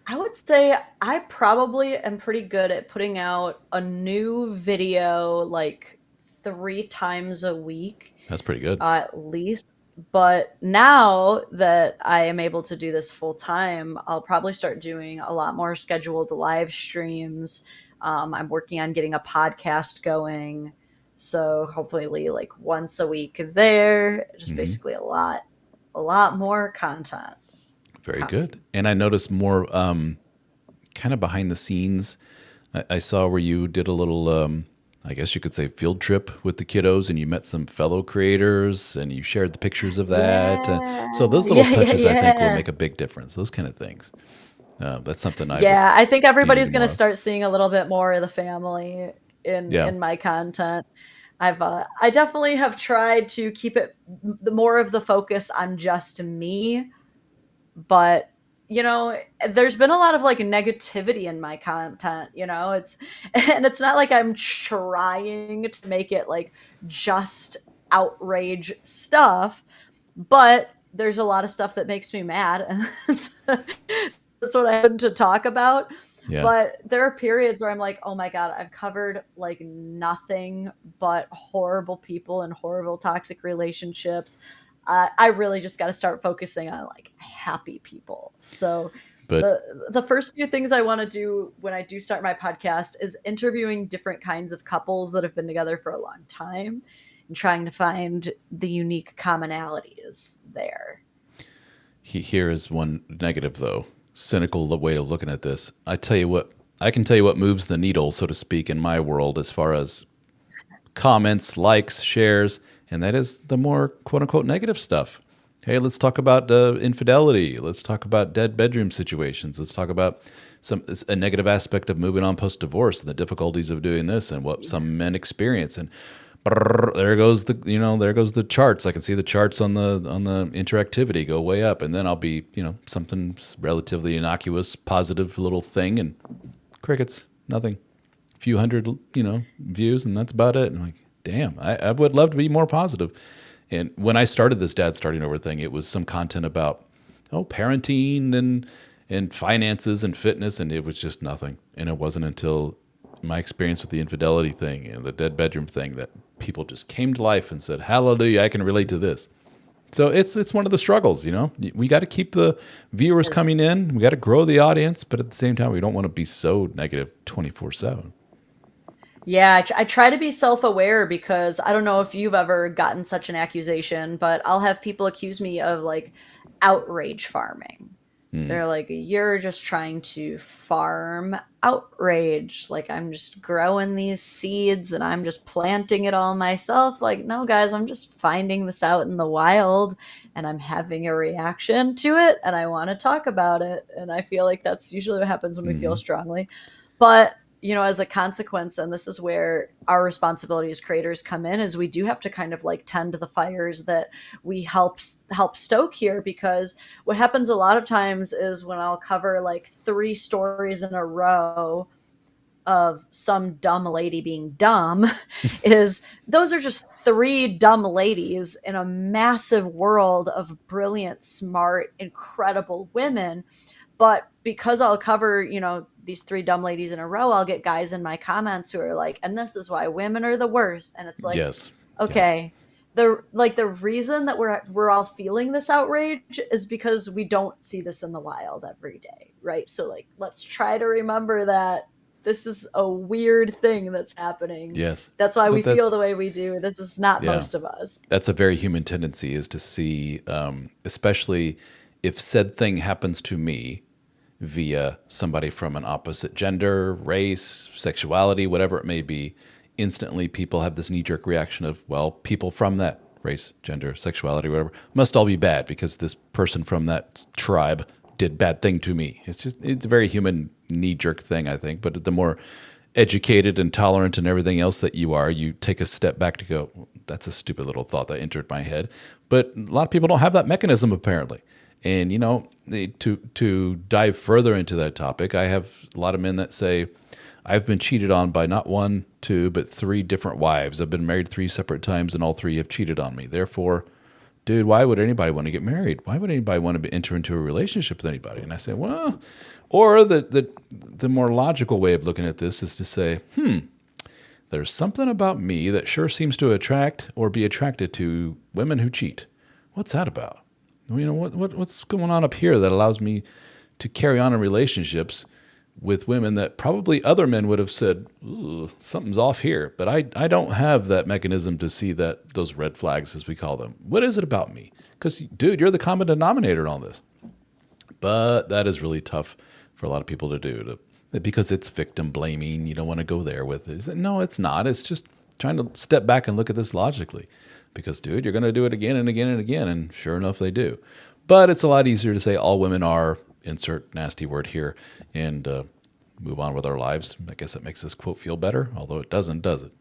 Speaker 2: I would say I probably am pretty good at putting out a new video like 3 times a week,
Speaker 1: That's pretty good.
Speaker 2: at least. But now that I am able to do this full time, I'll probably start doing a lot more scheduled live streams. I'm working on getting a podcast going. So hopefully like once a week there, just basically a lot more content
Speaker 1: Very
Speaker 2: coming.
Speaker 1: good. And I noticed more kind of behind the scenes. I saw where you did a little, I guess you could say, field trip with the kiddos, and you met some fellow creators, and you shared the pictures of that.
Speaker 2: Yeah.
Speaker 1: So those little
Speaker 2: Yeah, yeah,
Speaker 1: touches, I think, will
Speaker 2: yeah.
Speaker 1: make a big difference. Those kind of things. That's something I would
Speaker 2: Yeah, I think
Speaker 1: need to
Speaker 2: everybody's
Speaker 1: do
Speaker 2: going to
Speaker 1: more of.
Speaker 2: start seeing a little bit more of the family
Speaker 1: Yeah,
Speaker 2: in my content. I definitely have tried to keep it the more of the focus on just me, but there's been a lot of like negativity in my content. It's and it's not like I'm trying to make it like just outrage stuff, but there's a lot of stuff that makes me mad, and that's what I wanted to talk about.
Speaker 1: yeah.
Speaker 2: But there are periods where I'm like, oh my God, I've covered like nothing but horrible people and horrible toxic relationships. I really just got to start focusing on like happy people. So
Speaker 1: But
Speaker 2: the first few things I want to do when I do start my podcast is interviewing different kinds of couples that have been together for a long time and trying to find the unique commonalities there.
Speaker 1: here is one negative, though. Cynical way of looking at this. I can tell you what moves the needle, so to speak, in my world as far as comments, likes, shares, and that is the more quote unquote negative stuff. Hey, let's talk about infidelity. Let's talk about dead bedroom situations. Let's talk about a negative aspect of moving on post divorce and the difficulties of doing this and what some men experience. And brrr, there goes the charts. I can see the charts on the interactivity go way up, and then I'll be, something relatively innocuous, positive little thing, and crickets, nothing, a few hundred, views, and that's about it. And I'm like, damn, I would love to be more positive. And when I started this Dad Starting Over thing, it was some content about parenting and finances and fitness, and it was just nothing. And it wasn't until my experience with the infidelity thing and the dead bedroom thing that people just came to life and said, hallelujah, I can relate to this. So it's one of the struggles, we got to keep the viewers coming in. We got to grow the audience, but at the same time, we don't want to be so negative 24/7.
Speaker 2: Yeah, I try to be self-aware because I don't know if you've ever gotten such an accusation, but I'll have people accuse me of like outrage farming. They're like, you're just trying to farm outrage. Like, I'm just growing these seeds and I'm just planting it all myself. Like, no, guys, I'm just finding this out in the wild and I'm having a reaction to it and I want to talk about it. And I feel like that's usually what happens when we feel strongly. But as a consequence, and this is where our responsibility as creators come in, is we do have to kind of like tend to the fires that we help stoke here, because what happens a lot of times is when I'll cover like 3 stories in a row of some dumb lady being dumb, is those are just 3 dumb ladies in a massive world of brilliant, smart, incredible women. But because I'll cover, these 3 dumb ladies in a row, I'll get guys in my comments who are like, and this is why women are the worst. And it's like,
Speaker 1: yes,
Speaker 2: okay, the reason that we're all feeling this outrage is because we don't see this in the wild every day, right? So like, let's try to remember that this is a weird thing that's happening.
Speaker 1: Yes,
Speaker 2: that's why we feel the way we do. This is not most of us.
Speaker 1: That's a very human tendency, is to see, especially if said thing happens to me via somebody from an opposite gender, race, sexuality, whatever it may be, instantly people have this knee-jerk reaction of, well, people from that race, gender, sexuality, whatever, must all be bad because this person from that tribe did bad thing to me. It's a very human knee-jerk thing, I think. But the more educated and tolerant and everything else that you are, you take a step back to go, well, that's a stupid little thought that entered my head. But a lot of people don't have that mechanism, apparently. And, to dive further into that topic, I have a lot of men that say, I've been cheated on by not 1, 2, but 3 different wives. I've been married 3 separate times, and all 3 have cheated on me. Therefore, dude, why would anybody want to get married? Why would anybody want to enter into a relationship with anybody? And I say, well, or the more logical way of looking at this is to say, there's something about me that sure seems to attract or be attracted to women who cheat. What's that about? What's going on up here that allows me to carry on in relationships with women that probably other men would have said, ooh, something's off here. But I don't have that mechanism to see those red flags, as we call them. What is it about me? Because, dude, you're the common denominator in all this. But that is really tough for a lot of people to do, because it's victim blaming. You don't want to go there with it. No, it's not. It's just trying to step back and look at this logically. Because, dude, you're going to do it again and again and again, and sure enough, they do. But it's a lot easier to say all women are, insert nasty word here, and move on with our lives. I guess that makes this quote feel better, although it doesn't, does it?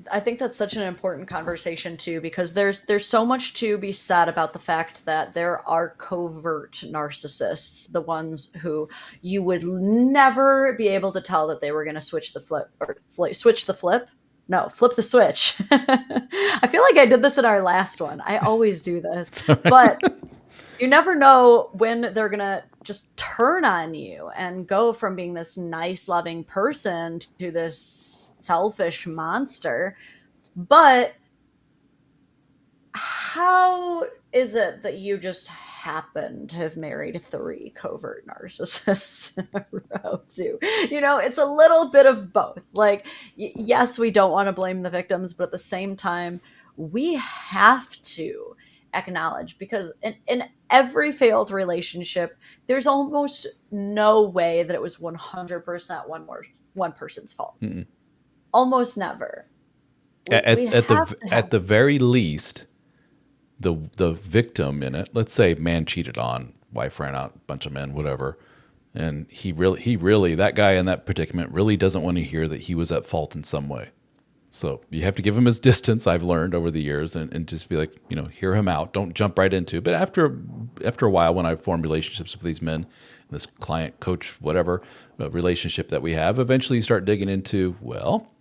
Speaker 2: I think that's such an important conversation, too, because there's so much to be said about the fact that there are covert narcissists, the ones who you would never be able to tell that they were going to switch the flip, or switch the flip. No, flip the switch. I feel like I did this in our last one. I always do this. But you never know when they're going to just turn on you and go from being this nice, loving person to this selfish monster. But how is it that you just happen to have married 3 covert narcissists in a row too? It's a little bit of both. Like, yes, we don't want to blame the victims, but at the same time, we have to acknowledge, because in every failed relationship, there's almost no way that it was 100% one person's fault. Mm-mm. Almost never.
Speaker 1: At the very least, the victim in it, let's say man cheated on, wife ran out, bunch of men, whatever, and he really, that guy in that predicament really doesn't want to hear that he was at fault in some way. So you have to give him his distance, I've learned over the years, and just be like, hear him out. Don't jump right into it. But after a while, when I form relationships with these men, this client, coach, whatever relationship that we have, eventually you start digging into, well,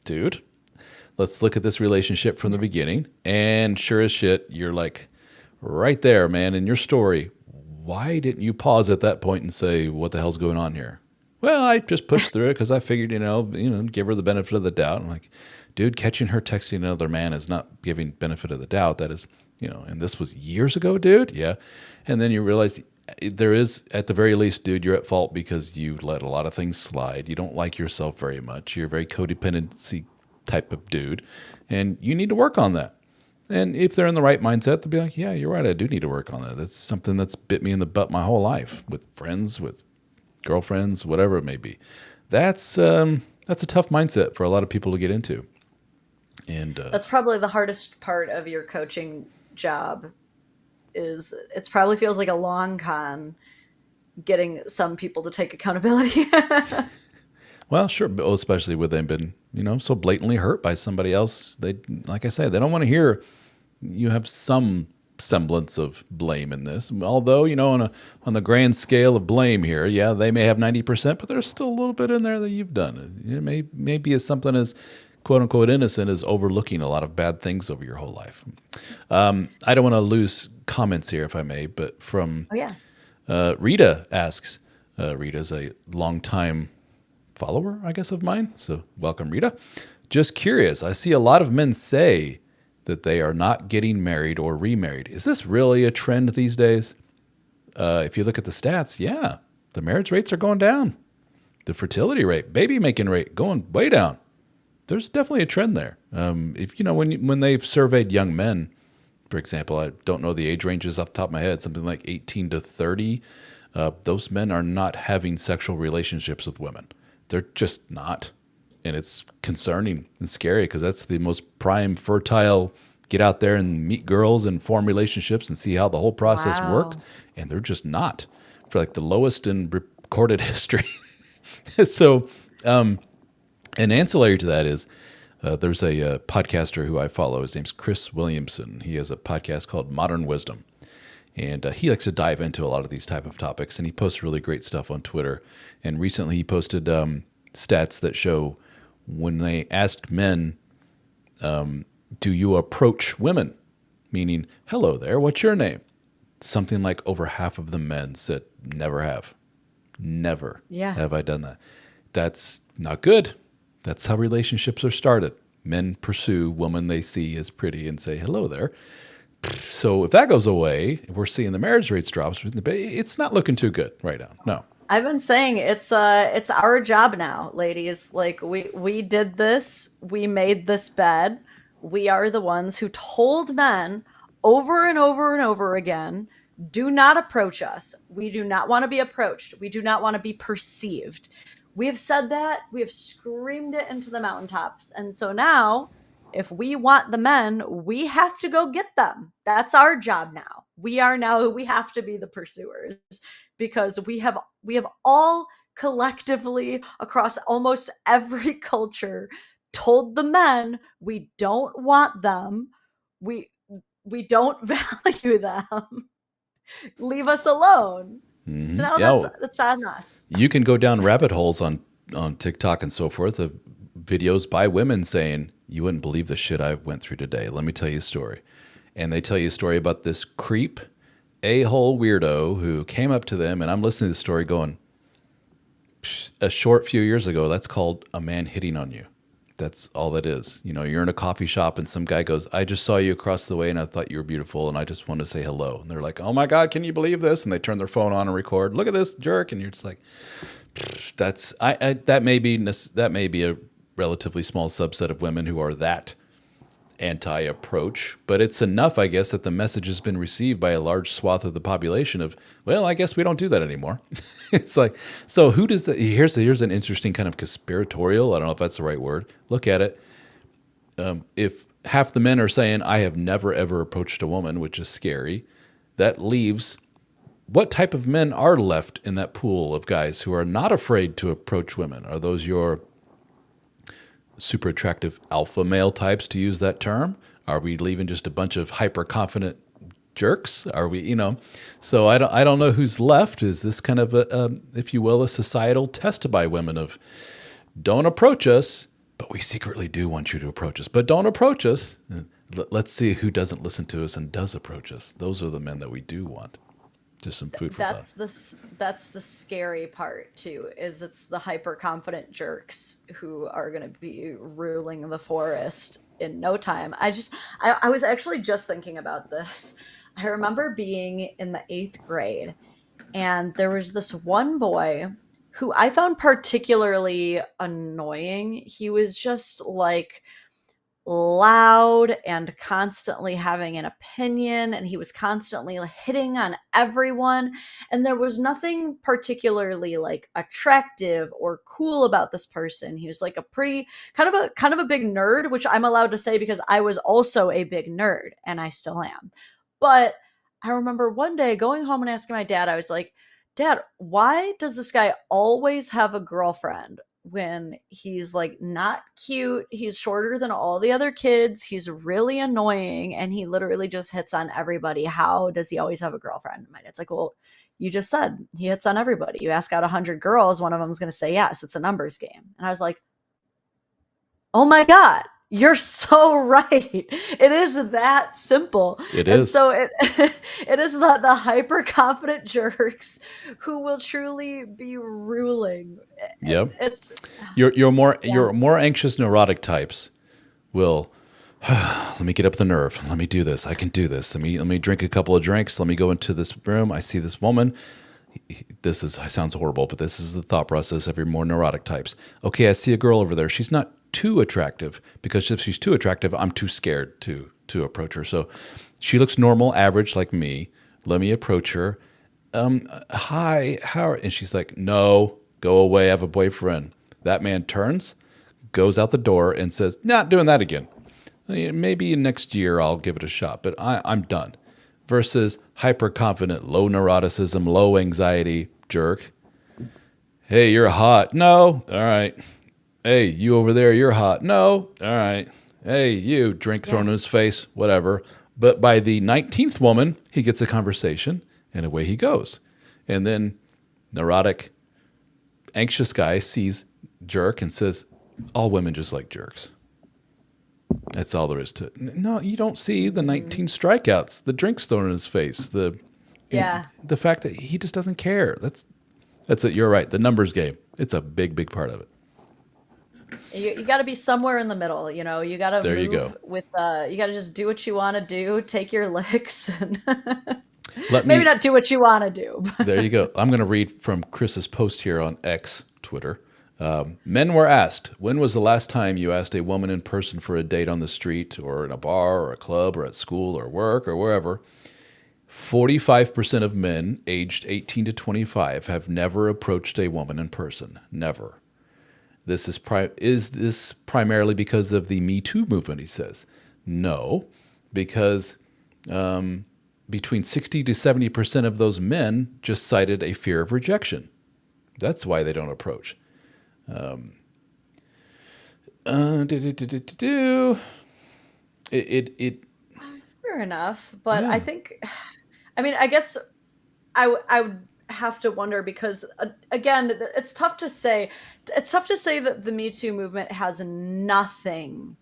Speaker 1: dude, let's look at this relationship from the beginning. And sure as shit, you're like, right there, man, in your story, why didn't you pause at that point and say, what the hell's going on here? Well, I just pushed through it because I figured, give her the benefit of the doubt. I'm like, dude, catching her texting another man is not giving benefit of the doubt. That is, and this was years ago, dude. Yeah. And then you realize there is, at the very least, dude, you're at fault because you let a lot of things slide. You don't like yourself very much. You're a very codependency type of dude, and you need to work on that. And if they're in the right mindset, they'll be like, yeah, you're right. I do need to work on that. That's something that's bit me in the butt my whole life with friends, with girlfriends, whatever it may be. That's a tough mindset for a lot of people to get into. And
Speaker 2: that's probably the hardest part of your coaching job. Is it probably feels like a long con getting some people to take accountability.
Speaker 1: Well, sure, especially when they've been, so blatantly hurt by somebody else. They, like I said, they don't want to hear you have some semblance of blame in this. Although, on the grand scale of blame here, yeah, they may have 90%, but there's still a little bit in there that you've done. It may be as something as quote unquote innocent as overlooking a lot of bad things over your whole life. I don't want to lose comments here, if I may, but from Rita asks, Rita's a longtime follower, I guess, of mine. So welcome, Rita. Just curious, I see a lot of men say that they are not getting married or remarried. Is this really a trend these days? If you look at the stats, yeah, the marriage rates are going down. The fertility rate, baby making rate going way down. There's definitely a trend there. If when they've surveyed young men, for example, I don't know the age ranges off the top of my head, something like 18 to 30, those men are not having sexual relationships with women. They're just not. And it's concerning and scary because that's the most prime, fertile, get out there and meet girls and form relationships and see how the whole process works. And they're just not, for like the lowest in recorded history. So, an ancillary to that is there's a podcaster who I follow. His name's Chris Williamson. He has a podcast called Modern Wisdom. And he likes to dive into a lot of these type of topics, and he posts really great stuff on Twitter. And recently he posted stats that show when they asked men, do you approach women? Meaning, hello there, what's your name? Something like over half of the men said, never have. Never have I done that. That's not good. That's how relationships are started. Men pursue women they see as pretty and say, hello there. So if that goes away, we're seeing the marriage rates drop. It's not looking too good right now. No.
Speaker 2: I've been saying it's our job now, ladies. Like we did this, we made this bed. We are the ones who told men over and over and over again, do not approach us. We do not want to be approached. We do not want to be perceived. We have said that. We have screamed it into the mountaintops. And so now, if we want the men, we have to go get them. That's our job now. We have to be the pursuers because we have all collectively across almost every culture told the men we don't want them. We don't value them. Leave us alone. Mm-hmm. So now that's on us.
Speaker 1: You can go down rabbit holes on TikTok and so forth of videos by women saying, you wouldn't believe the shit I went through today. Let me tell you a story. And they tell you a story about this creep, a-hole weirdo who came up to them. And I'm listening to the story going, a short few years ago, that's called a man hitting on you. That's all that is. You're in a coffee shop and some guy goes, I just saw you across the way and I thought you were beautiful and I just wanted to say hello. And they're like, oh my God, can you believe this? And they turn their phone on and record. Look at this jerk. And you're just like, that may be a relatively small subset of women who are that anti-approach, but it's enough, I guess, that the message has been received by a large swath of the population of, well, I guess we don't do that anymore. It's like, so who does the, here's an interesting kind of conspiratorial, I don't know if that's the right word, look at it. If half the men are saying, I have never ever approached a woman, which is scary, that leaves, what type of men are left in that pool of guys who are not afraid to approach women? Are those your super attractive alpha male types, to use that term? Are we leaving just a bunch of hyper confident jerks? Are we, So I don't know who's left. Is this kind of a, if you will, a societal test by women of don't approach us, but we secretly do want you to approach us, but don't approach us. Let's see who doesn't listen to us and does approach us. Those are the men that we do want. Just some food for thought.
Speaker 2: That's the scary part too, is it's the hyper confident jerks who are going to be ruling the forest in no time. I was actually just thinking about this. I remember being in the 8th grade, and there was this one boy who I found particularly annoying. He was just like loud and constantly having an opinion, and he was constantly hitting on everyone, and there was nothing particularly like attractive or cool about this person. He was like a pretty kind of a big nerd, which I'm allowed to say because I was also a big nerd and I still am. But I remember one day going home and asking my dad, I was like, Dad, why does this guy always have a girlfriend when he's like not cute? He's shorter than all the other kids. He's really annoying and he literally just hits on everybody. How does he always have a girlfriend? My dad's like, well, you just said he hits on everybody. You ask out 100 girls, one of them's going to say yes. It's a numbers game. And I was like, oh my God, you're so right. It is that simple.
Speaker 1: It
Speaker 2: And
Speaker 1: is.
Speaker 2: so it is the hyper confident jerks who will truly be ruling.
Speaker 1: Yep.
Speaker 2: It's
Speaker 1: Your more anxious neurotic types will let me get up the nerve. Let me do this. I can do this. Let me drink a couple of drinks. Let me go into this room. I see this woman. Sounds horrible, but this is the thought process of your more neurotic types. Okay, I see a girl over there. She's not too attractive, because if she's too attractive, I'm too scared to approach her. So she looks normal, average, like me. Let me approach her. Hi, how are, and she's like, no, go away. I have a boyfriend. That man turns, goes out the door, and says, not doing that again. Maybe next year I'll give it a shot, but I'm done. Versus hyper confident, low neuroticism, low anxiety jerk. Hey, you're hot. No. All right. Hey, you over there, you're hot. No. All right. Hey, you, drink thrown in his face, whatever. But by the 19th woman, he gets a conversation and away he goes. And then neurotic, anxious guy sees jerk and says, all women just like jerks. That's all there is to it. No, you don't see the 19 strikeouts, the drinks thrown in his face, the fact that he just doesn't care. That's it. You're right. The numbers game. It's a big, big part of it.
Speaker 2: You got to be somewhere in the middle. You got to
Speaker 1: There you
Speaker 2: move
Speaker 1: go.
Speaker 2: with. You got to just do what you want to do, take your licks, and
Speaker 1: Let
Speaker 2: maybe
Speaker 1: me.
Speaker 2: not do what you want to do.
Speaker 1: There you go. I'm going to read from Chris's post here on X, Twitter. Men were asked, when was the last time you asked a woman in person for a date on the street or in a bar or a club or at school or work or wherever? 45% of men aged 18 to 25 have never approached a woman in person. Never. Is this primarily because of the Me Too movement, he says? No, because between 60 to 70% of those men just cited a fear of rejection. That's why they don't approach. It
Speaker 2: Fair enough, but
Speaker 1: Yeah.
Speaker 2: I guess I would have to wonder because again, it's tough to say. It's tough to say that the Me Too movement has nothing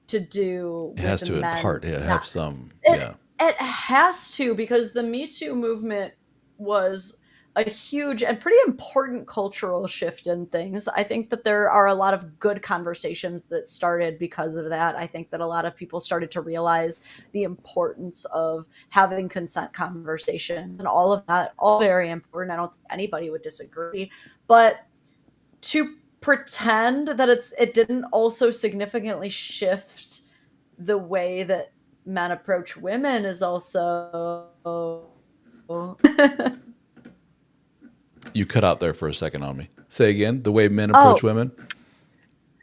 Speaker 2: to do
Speaker 1: It
Speaker 2: with
Speaker 1: has
Speaker 2: the
Speaker 1: to in
Speaker 2: men.
Speaker 1: part have some,
Speaker 2: It,
Speaker 1: yeah.
Speaker 2: it has to, because the Me Too movement was a huge and pretty important cultural shift in things. I think that there are a lot of good conversations that started because of that. I think that a lot of people started to realize the importance of having consent conversations and all of that, all very important. I don't think anybody would disagree. But to pretend that it didn't also significantly shift the way that men approach women is also
Speaker 1: You cut out there for a second on me. Say again, the way men
Speaker 2: oh,
Speaker 1: approach women?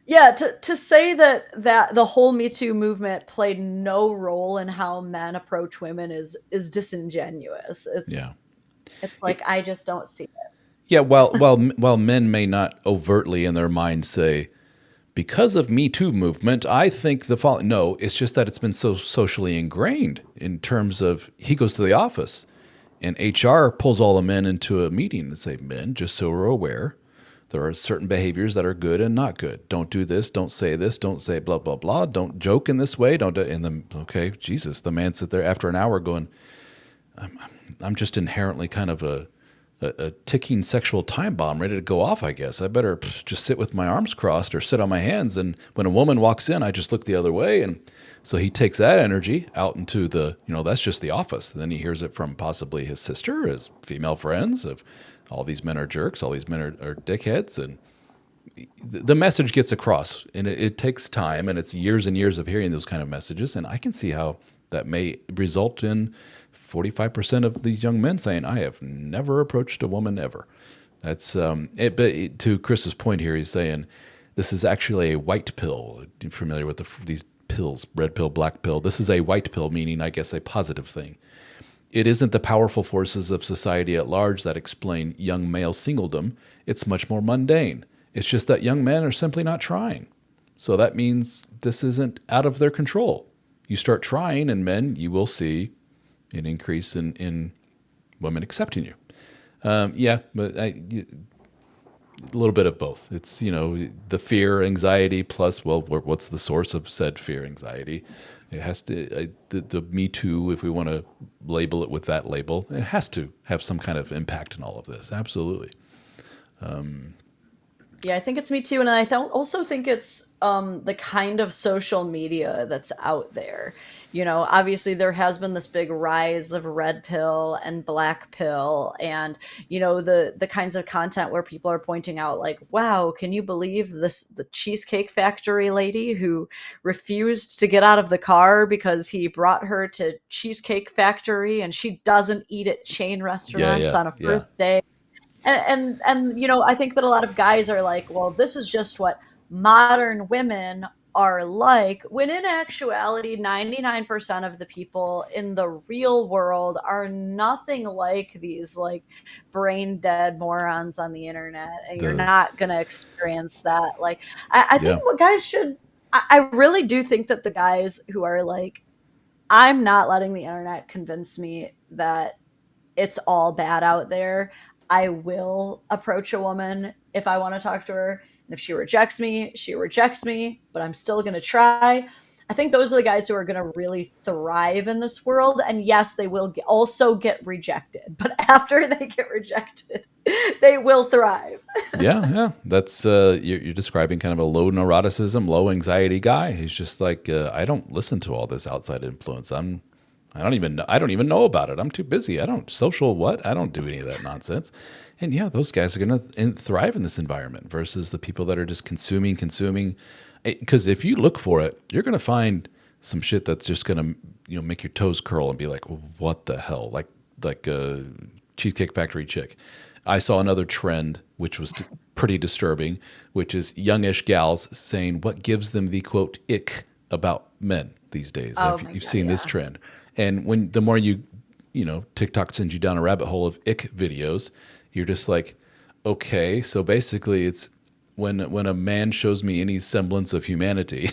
Speaker 2: yeah, to say that the whole Me Too movement played no role in how men approach women is disingenuous.
Speaker 1: Yeah.
Speaker 2: It's like I just don't see it.
Speaker 1: Yeah, while men may not overtly in their mind say, because of Me Too movement, I think the following. No, it's just that it's been so socially ingrained in terms of he goes to the office and HR pulls all the men into a meeting and say, men, just so we're aware, there are certain behaviors that are good and not good. Don't do this. Don't say this. Don't say blah, blah, blah. Don't joke in this way. Don't. And then, okay, Jesus, the man sit there after an hour going, I'm just inherently kind of a ticking sexual time bomb ready to go off, I guess. I better just sit with my arms crossed or sit on my hands. And when a woman walks in, I just look the other way. And so he takes that energy out into the, that's just the office. And then he hears it from possibly his sister, his female friends of all these men are jerks, all these men are dickheads. And the message gets across. And it takes time, and it's years and years of hearing those kind of messages. And I can see how that may result in 45% of these young men saying, I have never approached a woman ever. That's to Chris's point here, he's saying this is actually a white pill. You're familiar with these pills, red pill, black pill. This is a white pill, meaning, I guess, a positive thing. It isn't the powerful forces of society at large that explain young male singledom. It's much more mundane. It's just that young men are simply not trying. So that means this isn't out of their control. You start trying, and men, you will see an increase in women accepting you. But a little bit of both. It's, the fear, anxiety, plus, well, what's the source of said fear, anxiety? It has to, the Me Too, if we want to label it with that label, it has to have some kind of impact in all of this. Absolutely.
Speaker 2: Yeah, I think it's Me Too. And I also think it's the kind of social media that's out there. Obviously there has been this big rise of red pill and black pill, and, the kinds of content where people are pointing out like, wow, can you believe the Cheesecake Factory lady who refused to get out of the car because he brought her to Cheesecake Factory and she doesn't eat at chain restaurants on a first day. And I think that a lot of guys are like, well, this is just what modern women are like, when in actuality 99% of the people in the real world are nothing like these like brain dead morons on the internet, and you're not going to experience that. Like I think what guys should, I really do think that the guys who are like, I'm not letting the internet convince me that it's all bad out there, I will approach a woman if I want to talk to her. And if she rejects me, she rejects me, but I'm still going to try. I think those are the guys who are going to really thrive in this world. And yes, they will also get rejected. But after they get rejected, they will thrive.
Speaker 1: Yeah. That's you're describing kind of a low neuroticism, low anxiety guy. He's just like, I don't listen to all this outside influence. I don't even know about it. I'm too busy. I don't do any of that nonsense. And yeah, those guys are going to thrive in this environment versus the people that are just consuming. Because if you look for it, you're going to find some shit that's just going to, make your toes curl and be like, what the hell? Like a Cheesecake Factory chick. I saw another trend, which was pretty disturbing, which is youngish gals saying what gives them the quote ick about men these days. You've seen this trend. And the more TikTok sends you down a rabbit hole of ick videos, you're just like, okay, so basically it's when a man shows me any semblance of humanity,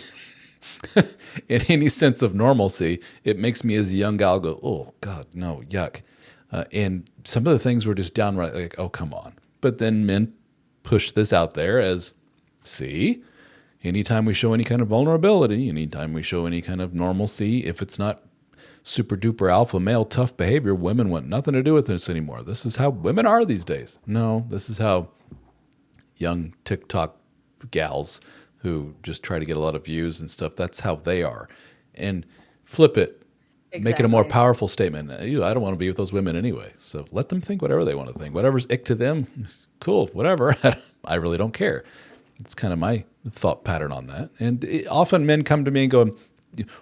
Speaker 1: in any sense of normalcy, it makes me as a young gal go, oh God, no, yuck. And some of the things were just downright like, oh, come on. But then men push this out there as, see, anytime we show any kind of vulnerability, anytime we show any kind of normalcy, if it's not super duper alpha male tough behavior, women want nothing to do with this anymore. This is how women are these days. No, this is how young TikTok gals who just try to get a lot of views and stuff, that's how they are. And flip it, make it a more powerful statement. I don't want to be with those women anyway. So let them think whatever they want to think. Whatever's ick to them, cool, whatever. I really don't care. It's kind of my thought pattern on that. And often men come to me and go,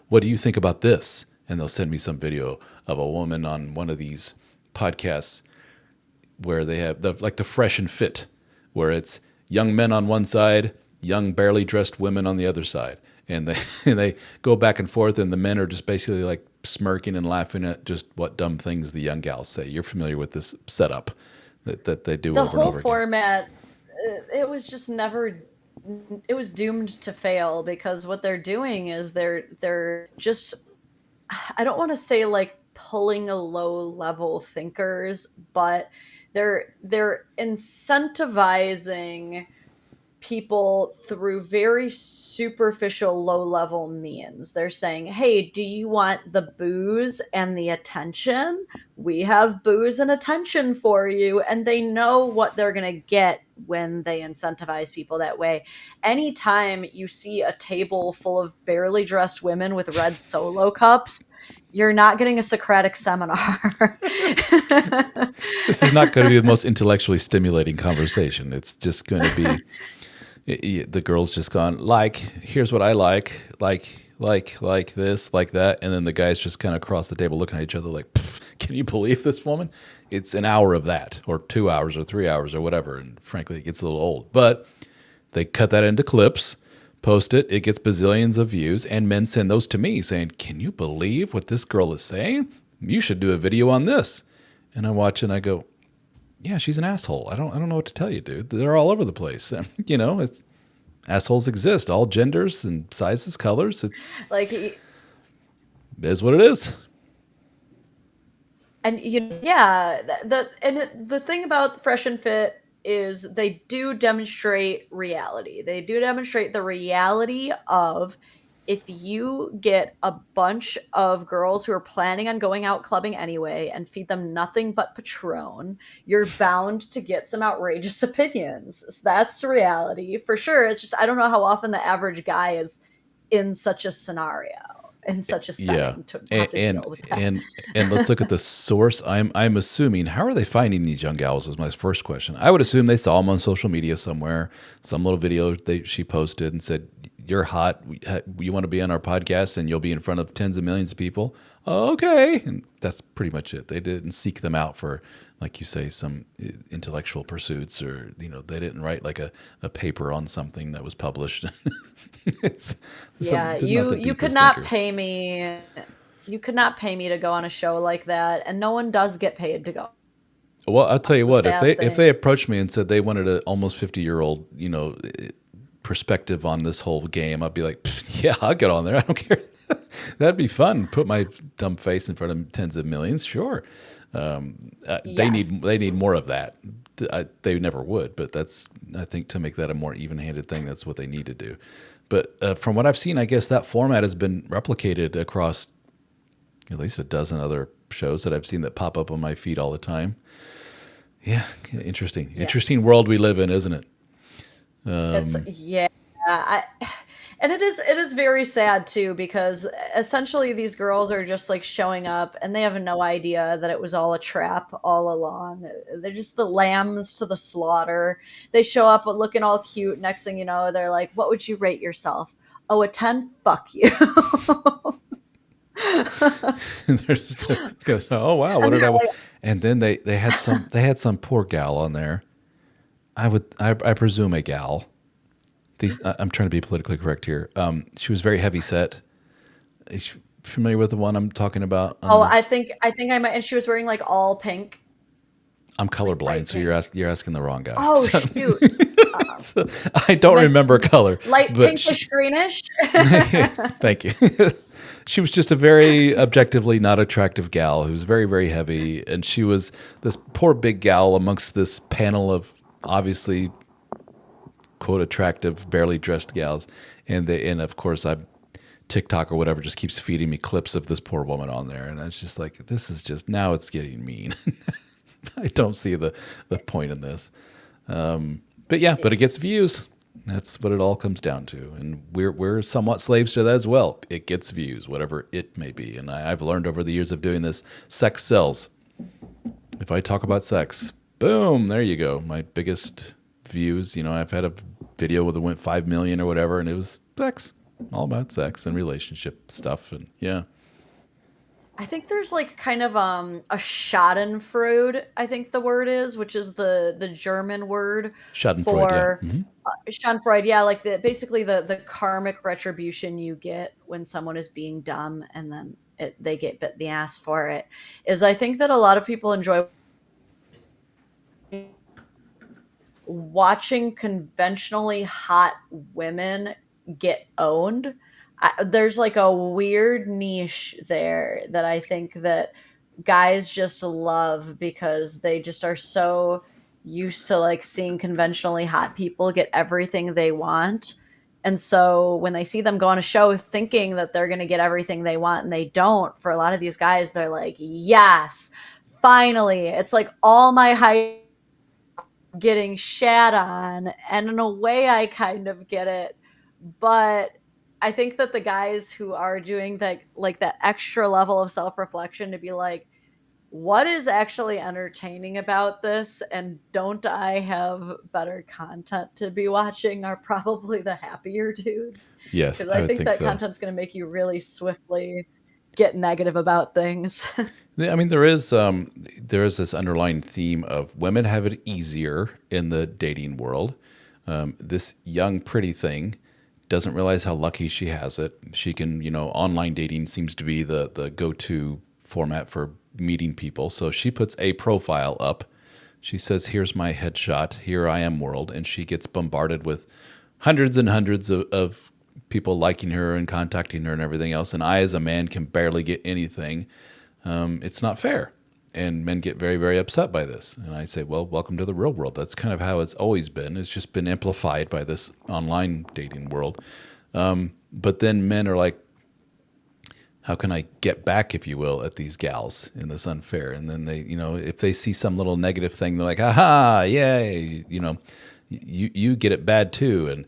Speaker 1: what do you think about this? And they'll send me some video of a woman on one of these podcasts where they have the Fresh and Fit, where it's young men on one side, young barely dressed women on the other side. And they go back and forth, and the men are just basically like smirking and laughing at just what dumb things the young gals say. You're familiar with this setup that they do over and over again.
Speaker 2: The whole format, it was just never it was doomed to fail because what they're doing is they're just, I don't want to say like pulling a low level thinkers, but they're incentivizing people through very superficial low level means. They're saying, "Hey, do you want the booze and the attention? We have booze and attention for you." And they know what they're going to get when they incentivize people that way. Anytime you see a table full of barely dressed women with red solo cups, you're not getting a Socratic seminar.
Speaker 1: This is not going to be the most intellectually stimulating conversation. It's just going to be the girl's just gone like, here's what I like this, like that, and then the guys just kind of across the table looking at each other like, can you believe this woman? It's an hour of that, or 2 hours, or 3 hours, or whatever, and frankly, it gets a little old. But they cut that into clips, post it, it gets bazillions of views, and men send those to me saying, can you believe what this girl is saying? You should do a video on this. And I watch and I go, yeah, she's an asshole. I don't know what to tell you, dude. They're all over the place. It's assholes exist, all genders and sizes, colors. It
Speaker 2: like
Speaker 1: is what it is.
Speaker 2: and yeah, the thing about Fresh and Fit is they do demonstrate reality. They do demonstrate the reality of, if you get a bunch of girls who are planning on going out clubbing anyway and feed them nothing but Patron, you're bound to get some outrageous opinions. So that's reality for sure. It's just, I don't know how often the average guy is in such a scenario, in such a
Speaker 1: Yeah,
Speaker 2: setting, to have
Speaker 1: and
Speaker 2: to deal with that.
Speaker 1: and let's look at the source. I'm assuming, how are they finding these young gals? Was my first question. I would assume they saw them on social media somewhere, some little video she posted and said, "You're hot. You want to be on our podcast, and you'll be in front of tens of millions of people." Oh, okay, and that's pretty much it. They didn't seek them out for, like you say, some intellectual pursuits, or they didn't write like a paper on something that was published. It's
Speaker 2: Yeah,
Speaker 1: they're not the
Speaker 2: you could
Speaker 1: deepest
Speaker 2: not
Speaker 1: thinkers.
Speaker 2: pay me. You could not pay me to go on a show like that, and no one does get paid to go.
Speaker 1: Well, I'll tell
Speaker 2: That's
Speaker 1: you
Speaker 2: the
Speaker 1: what, if
Speaker 2: sad
Speaker 1: they
Speaker 2: thing.
Speaker 1: approached me and said they wanted an almost 50-year-old, perspective on this whole game, I'd be like, "Pfft, yeah, I'll get on there. I don't care." That'd be fun. Put my dumb face in front of tens of millions, sure. They
Speaker 2: Yes.
Speaker 1: need more of that. They never would, but that's, I think, to make that a more even-handed thing, that's what they need to do. But from what I've seen, I guess that format has been replicated across at least a dozen other shows that I've seen that pop up on my feed all the time. Yeah,
Speaker 2: Yeah.
Speaker 1: interesting world we live in, isn't it?
Speaker 2: It's yeah. And it is very sad too, because essentially these girls are just like showing up and they have no idea that it was all a trap all along. They're just the lambs to the slaughter. They show up looking all cute. Next thing you know, they're like, "What would you rate yourself?" "Oh, a 10? Fuck you."
Speaker 1: They're just, oh wow, what
Speaker 2: And
Speaker 1: did
Speaker 2: they're
Speaker 1: I?
Speaker 2: like,
Speaker 1: And then they had some poor gal on there. I presume a gal. I'm trying to be politically correct here. She was very heavy set. Is you familiar with the one I'm talking about? On
Speaker 2: "Oh,
Speaker 1: the
Speaker 2: I think I might." And she was wearing like all pink,
Speaker 1: I'm
Speaker 2: like
Speaker 1: colorblind,
Speaker 2: bright
Speaker 1: so
Speaker 2: pink.
Speaker 1: you're asking the wrong guy.
Speaker 2: Oh shoot.
Speaker 1: So I don't
Speaker 2: Like
Speaker 1: remember color,
Speaker 2: light
Speaker 1: but
Speaker 2: pinkish greenish.
Speaker 1: thank you. She was just a very objectively not attractive gal who was very, very heavy. And she was this poor big gal amongst this panel of obviously, quote, attractive, barely dressed gals. And of course, TikTok or whatever just keeps feeding me clips of this poor woman on there. And I was just like, this is just, now it's getting mean. I don't see the point in this. But yeah, but it gets views. That's what it all comes down to, and we're somewhat slaves to that as well. It gets views, whatever it may be. And I've learned over the years of doing this, sex sells. If I talk about sex, boom, there you go. My biggest views. I've had a video that went 5 million or whatever, and it was sex, all about sex and relationship stuff. And yeah,
Speaker 2: I think there's like kind of a Schadenfreude, I think the word is, which is the German word
Speaker 1: Schadenfreude. Yeah.
Speaker 2: for Schadenfreude. Yeah, like basically the karmic retribution you get when someone is being dumb and then they get bit in the ass for it. Is, I think that a lot of people enjoy watching conventionally hot women get owned. There's like a weird niche there that I think that guys just love because they just are so used to like seeing conventionally hot people get everything they want. And so when they see them go on a show thinking that they're going to get everything they want and they don't, for a lot of these guys, they're like, yes, finally. It's like all my hype getting shat on. And in a way, I kind of get it. But I think that the guys who are doing that, like that extra level of self reflection to be like, what is actually entertaining about this? And don't I have better content to be watching? Are probably the happier dudes.
Speaker 1: Yes,
Speaker 2: Because
Speaker 1: I
Speaker 2: I
Speaker 1: would
Speaker 2: think
Speaker 1: think
Speaker 2: that
Speaker 1: so.
Speaker 2: content's going to make you really swiftly get negative about things.
Speaker 1: I mean, there is this underlying theme of women have it easier in the dating world. This young, pretty thing doesn't realize how lucky she has it. She can, online dating seems to be the go to format for meeting people. So she puts a profile up. She says, "Here's my headshot. Here I am, world," and she gets bombarded with hundreds and hundreds of people liking her and contacting her and everything else. And I, as a man, can barely get anything. It's not fair. And men get very, very upset by this. And I say, well, welcome to the real world. That's kind of how it's always been. It's just been amplified by this online dating world. But then men are like, how can I get back, if you will, at these gals in this unfair? And then they, if they see some little negative thing, they're like, aha, yay, you get it bad too. And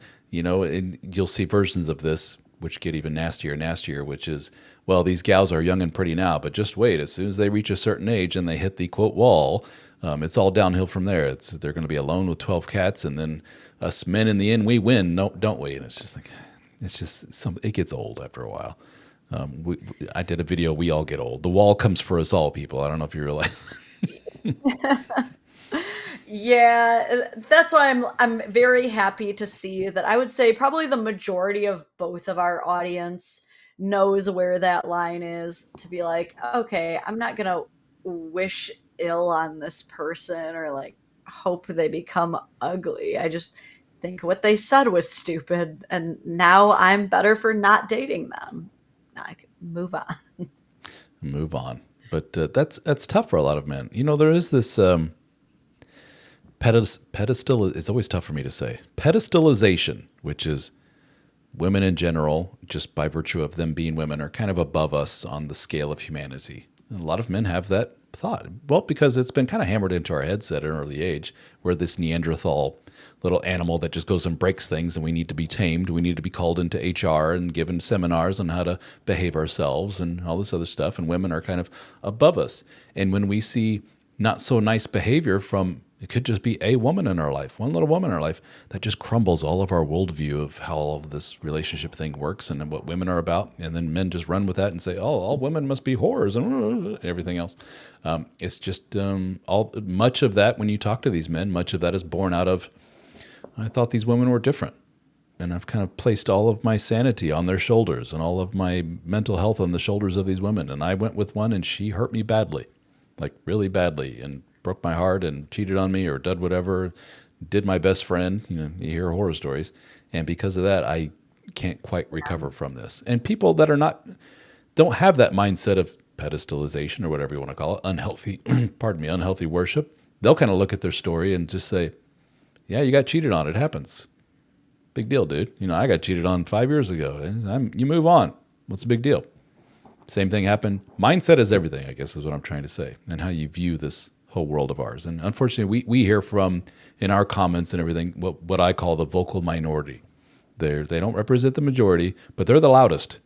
Speaker 1: you'll see versions of this which get even nastier and nastier, which is, well, these gals are young and pretty now, but just wait. As soon as they reach a certain age and they hit the quote wall, it's all downhill from there. They're going to be alone with 12 cats, and then us men in the end, we win, no, don't we? And it's just like, it gets old after a while. I did a video, we all get old. The wall comes for us all, people. I don't know if you realize.
Speaker 2: Yeah, that's why I'm very happy to see that. I would say probably the majority of both of our audience knows where that line is to be like, okay, I'm not gonna wish ill on this person or like hope they become ugly. I just think what they said was stupid, and now I'm better for not dating them. Now I can move on.
Speaker 1: Move on. But that's tough for a lot of men. There is this pedestal. It's always tough for me to say pedestalization, which is women in general, just by virtue of them being women, are kind of above us on the scale of humanity. And a lot of men have that thought. Well, because it's been kind of hammered into our heads at an early age, where this Neanderthal little animal that just goes and breaks things, and we need to be tamed. We need to be called into HR and given seminars on how to behave ourselves and all this other stuff. And women are kind of above us. And when we see not so nice behavior from, it could just be a woman in our life, one little woman in our life, that just crumbles all of our worldview of how all of this relationship thing works and what women are about. And then men just run with that and say, oh, all women must be whores and everything else. It's just much of that, when you talk to these men, much of that is born out of, I thought these women were different. And I've kind of placed all of my sanity on their shoulders and all of my mental health on the shoulders of these women. And I went with one and she hurt me badly, like really badly, and broke my heart and cheated on me or did whatever, did my best friend. You hear horror stories. And because of that, I can't quite recover from this. And people that don't have that mindset of pedestalization or whatever you want to call it, unhealthy, unhealthy worship, they'll kind of look at their story and just say, yeah, you got cheated on. It happens. Big deal, dude. I got cheated on 5 years ago. You move on. What's the big deal? Same thing happened. Mindset is everything, I guess, is what I'm trying to say, and how you view this whole world of ours. And unfortunately, we hear from, in our comments and everything, what I call the vocal minority. They don't represent the majority, but they're the loudest.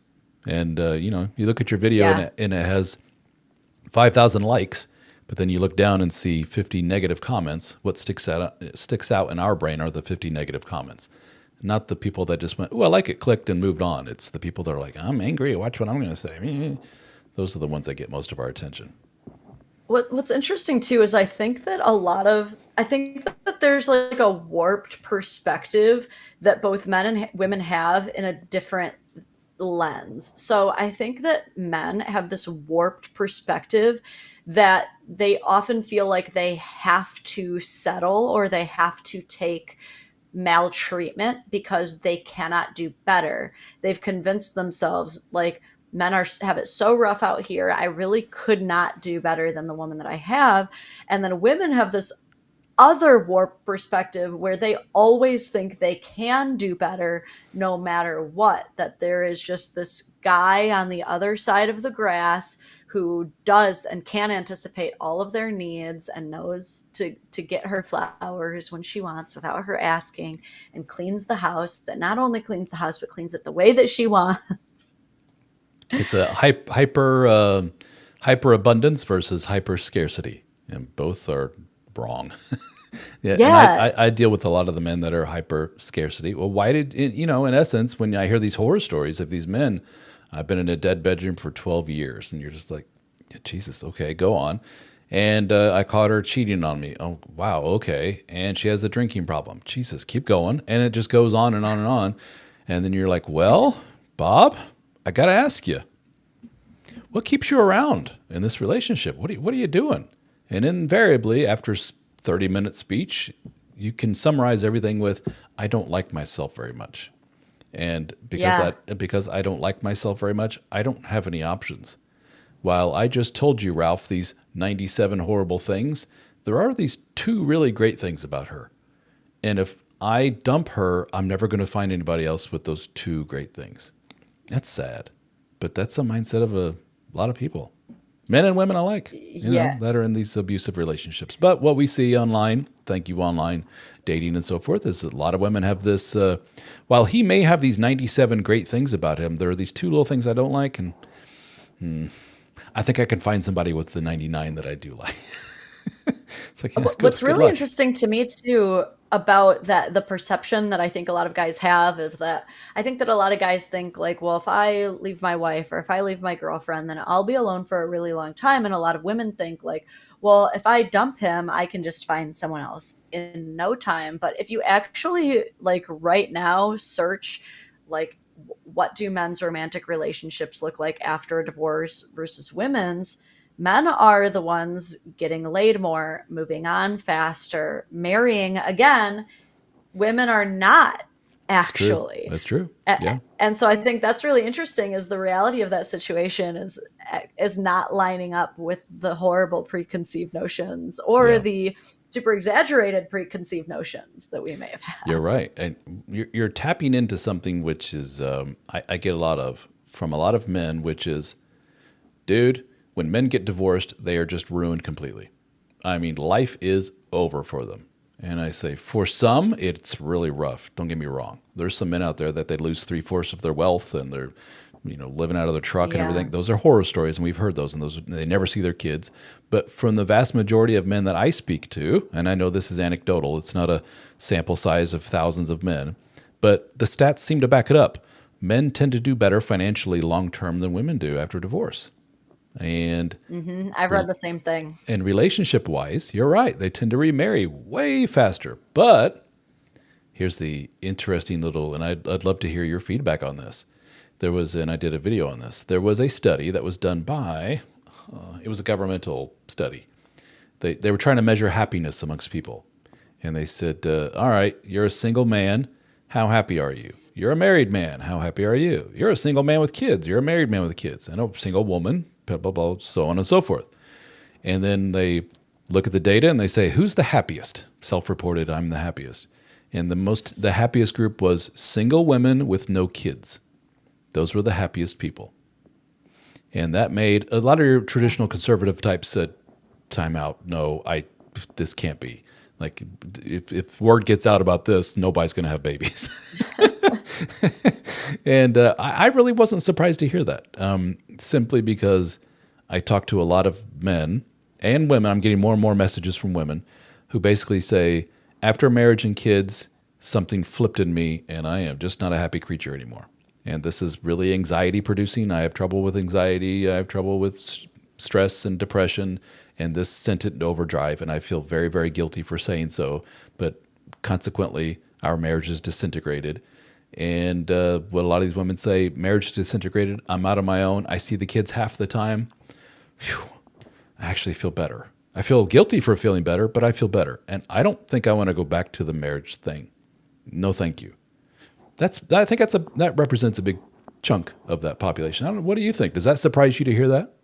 Speaker 1: And, you look at your video
Speaker 2: Yeah.
Speaker 1: and it has 5,000 likes, but then you look down and see 50 negative comments. What sticks out in our brain are the 50 negative comments. Not the people that just went, oh, I like it, clicked, and moved on. It's the people that are like, I'm angry, watch what I'm going to say. Those are the ones that get most of our attention.
Speaker 2: What's interesting too is I think that there's like a warped perspective that both men and women have in a different lens. So I think that men have this warped perspective that they often feel like they have to settle or they have to take maltreatment because they cannot do better. They've convinced themselves like men are have it so rough out here. I really could not do better than the woman that I have. And then women have this other warped perspective where they always think they can do better no matter what, that there is just this guy on the other side of the grass who does and can anticipate all of their needs and knows to get her flowers when she wants without her asking, and cleans the house, and not only cleans the house but cleans it the way that she wants.
Speaker 1: It's a hyper abundance versus hyper scarcity, and both are wrong. Yeah, and
Speaker 2: Yeah.
Speaker 1: I deal with a lot of the men that are hyper scarcity. Well, why did in essence, when I hear these horror stories of these men, I've been in a dead bedroom for 12 years, and you're just like, Jesus, okay, go on. And I caught her cheating on me. Oh, wow, okay. And she has a drinking problem. Jesus, keep going. And it just goes on and on and on. And then you're like, well, Bob, I got to ask you, what keeps you around in this relationship? What are you doing? And invariably, after 30-minute speech, you can summarize everything with, I don't like myself very much. And
Speaker 2: Yeah.
Speaker 1: because I don't like myself very much, I don't have any options. While I just told you, Ralph, these 97 horrible things, there are these two really great things about her. And if I dump her, I'm never going to find anybody else with those two great things. That's sad. But that's the mindset of a lot of people, men and women alike,
Speaker 2: Yeah.
Speaker 1: that are in these abusive relationships. But what we see online, thank you, online dating and so forth, is a lot of women have this, while he may have these 97 great things about him, there are these two little things I don't like. And I think I can find somebody with the 99 that I do like. It's like, yeah,
Speaker 2: What's
Speaker 1: good
Speaker 2: really
Speaker 1: luck.
Speaker 2: interesting to me too about that, the perception that I think a lot of guys have is that I think that a lot of guys think like, well, if I leave my wife or if I leave my girlfriend, then I'll be alone for a really long time. And a lot of women think like, well, if I dump him, I can just find someone else in no time. But if you actually like right now search like what do men's romantic relationships look like after a divorce versus women's, men are the ones getting laid more, moving on faster, marrying again. Women are not
Speaker 1: It's true.
Speaker 2: actually.
Speaker 1: That's true. Yeah.
Speaker 2: And so I think that's really interesting is the reality of that situation is not lining up with the horrible preconceived notions or
Speaker 1: Yeah.
Speaker 2: the super exaggerated preconceived notions that we may have
Speaker 1: You're
Speaker 2: had.
Speaker 1: right. And you're tapping into something which is, I get a lot of from a lot of men, which is, dude, when men get divorced, they are just ruined completely. I mean, life is over for them. And I say, for some, it's really rough. Don't get me wrong. There's some men out there that they lose 3/4 of their wealth and they're, living out of their truck and
Speaker 2: Yeah.
Speaker 1: everything. Those are horror stories, and we've heard those. And those they never see their kids. But from the vast majority of men that I speak to, and I know this is anecdotal, it's not a sample size of thousands of men, but the stats seem to back it up. Men tend to do better financially long term than women do after divorce. And
Speaker 2: I've
Speaker 1: re-
Speaker 2: read the same thing.
Speaker 1: and relationship wise, you're right. They tend to remarry way faster. But here's the interesting little, and I'd love to hear your feedback on this. And I did a video on this. There was a study that was done by, it was a governmental study. They were trying to measure happiness amongst people. And they said, all right, you're a single man. How happy are you? You're a married man. How happy are you? You're a single man with kids. You're a married man with kids. And a single woman, blah, blah, blah, so on and so forth. And then they look at the data and they say, who's the happiest? Self-reported, I'm the happiest. And the happiest group was single women with no kids. Those were the happiest people. And that made a lot of your traditional conservative types said, time out. No, this can't be. Like, if word gets out about this, nobody's going to have babies. And I really wasn't surprised to hear that, simply because I talked to a lot of men and women. I'm getting more and more messages from women who basically say, after marriage and kids, something flipped in me, and I am just not a happy creature anymore. And this is really anxiety producing. I have trouble with anxiety. I have trouble with stress and depression. And this sent it into overdrive. And I feel very, very guilty for saying so. But consequently, our marriage is disintegrated. And what a lot of these women say, marriage is disintegrated. I'm out on my own. I see the kids half the time. Phew, I actually feel better. I feel guilty for feeling better, but I feel better. And I don't think I want to go back to the marriage thing. No, thank you. I think that represents a big chunk of that population. I don't know. What do you think? Does that surprise you to hear that?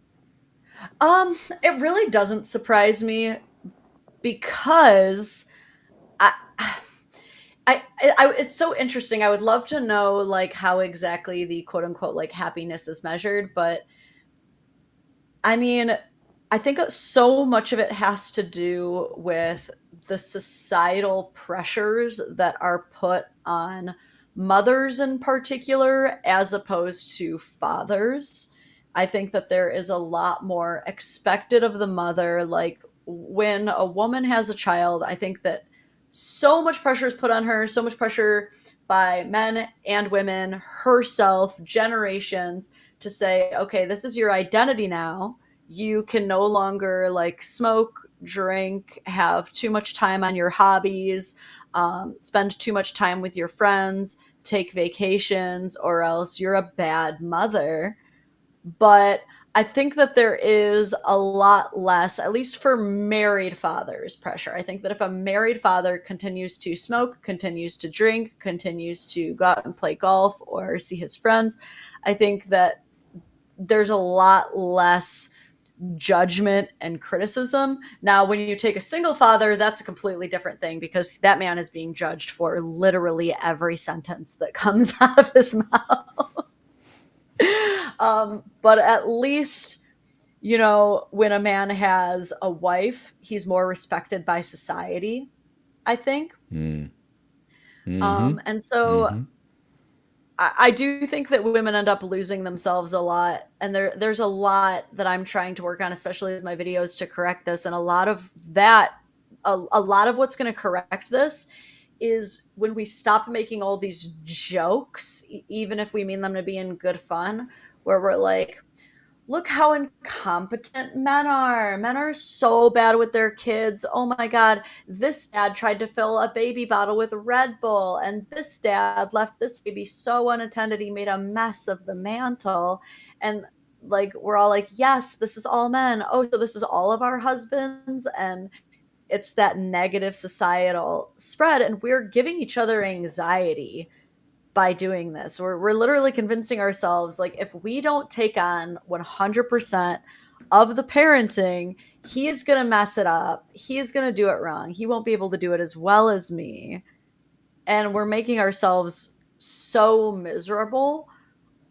Speaker 2: It really doesn't surprise me because I, it's so interesting. I would love to know like how exactly the quote unquote like happiness is measured, but I mean, I think so much of it has to do with the societal pressures that are put on mothers in particular, as opposed to fathers. I think that there is a lot more expected of the mother. Like when a woman has a child, I think that so much pressure is put on her, so much pressure by men and women, herself, generations, to say, okay, this is your identity now. You can no longer like smoke, drink, have too much time on your hobbies, spend too much time with your friends, take vacations, or else you're a bad mother. But I think that there is a lot less, at least for married fathers, pressure. I think that if a married father continues to smoke, continues to drink, continues to go out and play golf or see his friends, I think that there's a lot less judgment and criticism. Now, when you take a single father, that's a completely different thing because that man is being judged for literally every sentence that comes out of his mouth. But at least, when a man has a wife, he's more respected by society, I think.
Speaker 1: Mm. Mm-hmm.
Speaker 2: And so
Speaker 1: Mm-hmm.
Speaker 2: I do think that women end up losing themselves a lot, and there's a lot that I'm trying to work on, especially with my videos, to correct this. And a lot of that, a lot of what's going to correct this is when we stop making all these jokes, even if we mean them to be in good fun, where we're like, look how incompetent men are. Men are so bad with their kids. Oh my God. This dad tried to fill a baby bottle with Red Bull, and this dad left this baby so unattended he made a mess of the mantle. And like, we're all like, yes, this is all men. Oh, so this is all of our husbands. And it's that negative societal spread. And we're giving each other anxiety by doing this. We're literally convincing ourselves like if we don't take on 100% of the parenting, he is going to mess it up. He is going to do it wrong. He won't be able to do it as well as me. And we're making ourselves so miserable.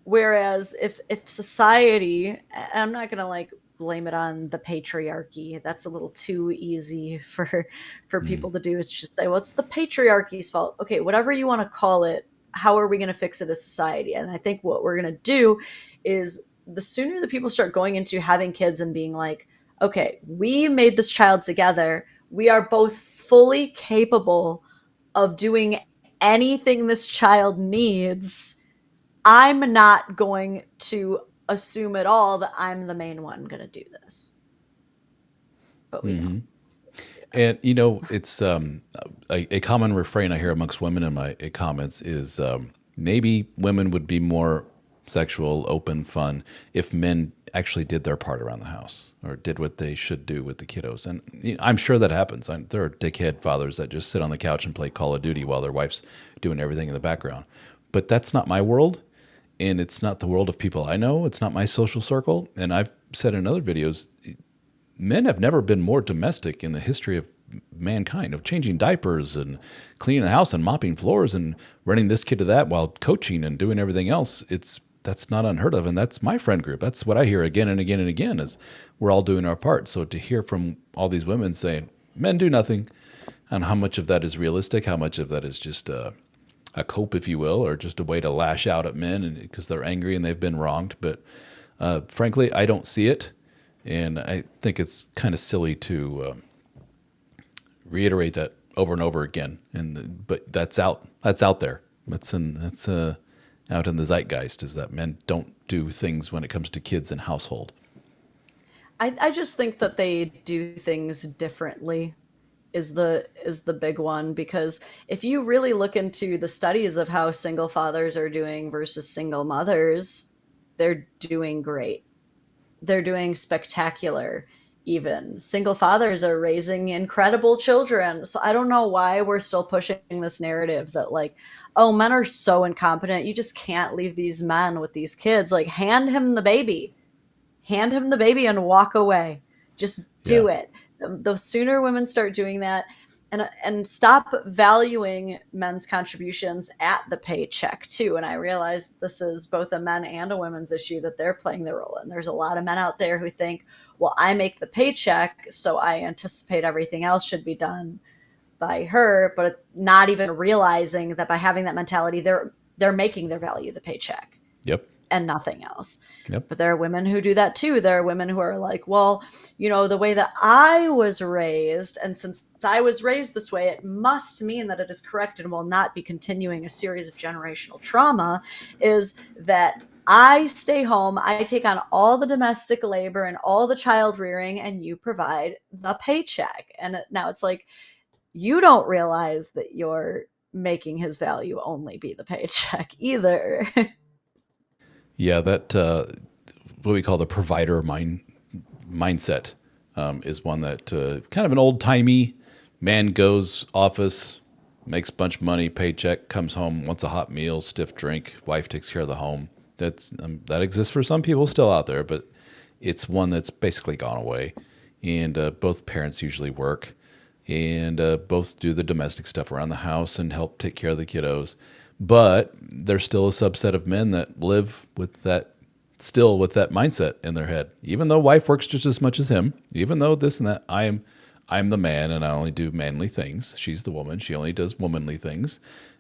Speaker 2: Whereas if society, and I'm not going to like blame it on the patriarchy. That's a little too easy for
Speaker 1: Mm.
Speaker 2: people to do, is just say, well, it's the patriarchy's fault. Okay, whatever you want to call it, how are we going to fix it as society? And I think what we're going to do is the sooner that people start going into having kids and being like, okay, we made this child together. We are both fully capable of doing anything this child needs. I'm not going to assume at all that I'm the main one going to do this. But we
Speaker 1: Mm-hmm.
Speaker 2: don't.
Speaker 1: And it's a common refrain I hear amongst women in my comments is maybe women would be more sexual, open, fun if men actually did their part around the house or did what they should do with the kiddos. And I'm sure that happens. There are dickhead fathers that just sit on the couch and play Call of Duty while their wife's doing everything in the background. But that's not my world, and it's not the world of people I know. It's not my social circle. And I've said in other videos, men have never been more domestic in the history of mankind, of changing diapers and cleaning the house and mopping floors and running this kid to that while coaching and doing everything else. That's not unheard of, and that's my friend group. That's what I hear again and again and again, is we're all doing our part. So to hear from all these women saying men do nothing, and how much of that is realistic, how much of that is just a cope, if you will, or just a way to lash out at men and because they're angry and they've been wronged. But frankly, I don't see it. And I think it's kind of silly to reiterate that over and over again. But that's out. That's out there. That's out in the zeitgeist. Is that men don't do things when it comes to kids and household.
Speaker 2: I just think that they do things differently is the big one, because if you really look into the studies of how single fathers are doing versus single mothers, they're doing great. They're doing spectacular. even single fathers are raising incredible children. So I don't know why we're still pushing this narrative that like, oh, men are so incompetent, you just can't leave these men with these kids. Like, hand him the baby and walk away. Just
Speaker 1: Yeah.
Speaker 2: do it. The sooner women start doing that, and stop valuing men's contributions at the paycheck too. And I realize this is both a men and a women's issue that they're playing the role in. There's a lot of men out there who think, well, I make the paycheck, so I anticipate everything else should be done by her, but not even realizing that by having that mentality, they're making their value the paycheck
Speaker 1: Yep.
Speaker 2: and nothing else.
Speaker 1: Yep.
Speaker 2: But there are women who do that too. There are women who are like, well, the way that I was raised, and since I was raised this way, it must mean that it is correct and will not be continuing a series of generational trauma, is that I stay home, I take on all the domestic labor and all the child rearing, and you provide the paycheck. And now it's like, you don't realize that you're making his value only be the paycheck either.
Speaker 1: Yeah, that what we call the provider mindset is one that kind of an old timey man goes office, makes a bunch of money, paycheck, comes home, wants a hot meal, stiff drink, wife takes care of the home. That exists for some people still out there, but it's one that's basically gone away. And both parents usually work, and both do the domestic stuff around the house and help take care of the kiddos. But there's still a subset of men that live with that, still with that mindset in their head. Even though wife works just as much as him, even though this and that, I'm the man and I only do manly things. She's the woman; she only does womanly things.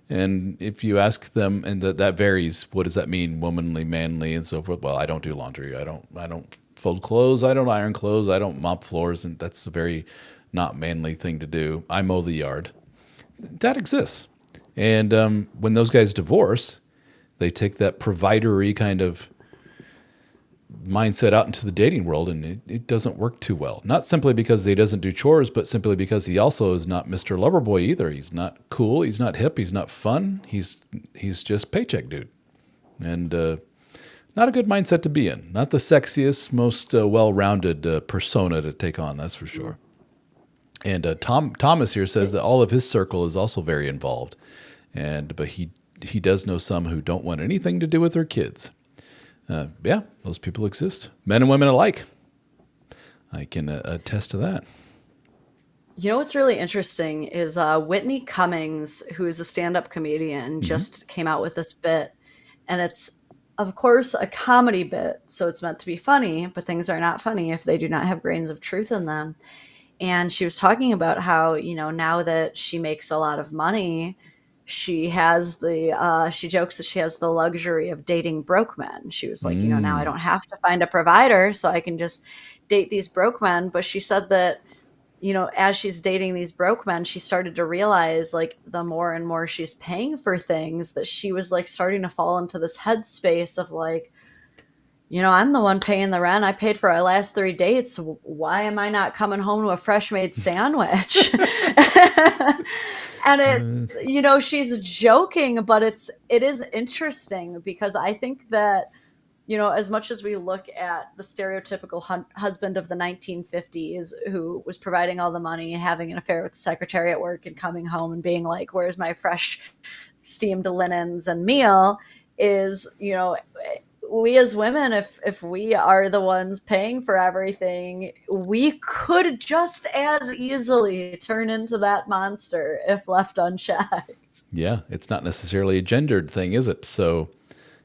Speaker 1: And if you ask them, and that varies, what does that mean, womanly, manly, and so forth? Well, I don't do laundry. I don't fold clothes. I don't iron clothes. I don't mop floors, and that's a very not manly thing to do. I mow the yard. That exists. And when those guys divorce, they take that providery kind of mindset out into the dating world, and it doesn't work too well. Not simply because he doesn't do chores, but simply because he also is not Mr. Loverboy either. He's not cool. He's not hip. He's not fun. He's just paycheck dude, and not a good mindset to be in. Not the sexiest, most well-rounded persona to take on. That's for sure. And Thomas here says that all of his circle is also very involved, but he does know some who don't want anything to do with their kids. Yeah, those people exist, men and women alike. I can attest to that.
Speaker 2: What's really interesting is Whitney Cummings, who is a stand-up comedian, just came out with this bit, and it's, of course, a comedy bit, so it's meant to be funny, but things are not funny if they do not have grains of truth in them. And she was talking about how, now that she makes a lot of money, she jokes that she has the luxury of dating broke men. She was like, now I don't have to find a provider, so I can just date these broke men. But she said that, as she's dating these broke men, she started to realize, like, the more and more she's paying for things, that she was like starting to fall into this headspace of like, I'm the one paying the rent. I paid for our last 3 dates. Why am I not coming home to a fresh made sandwich? And she's joking, but it is interesting because I think that, as much as we look at the stereotypical husband of the 1950s who was providing all the money and having an affair with the secretary at work and coming home and being like, where's my fresh steamed linens and meal, is, we as women, if we are the ones paying for everything, we could just as easily turn into that monster if left unchecked.
Speaker 1: Yeah, it's not necessarily a gendered thing, is it? So,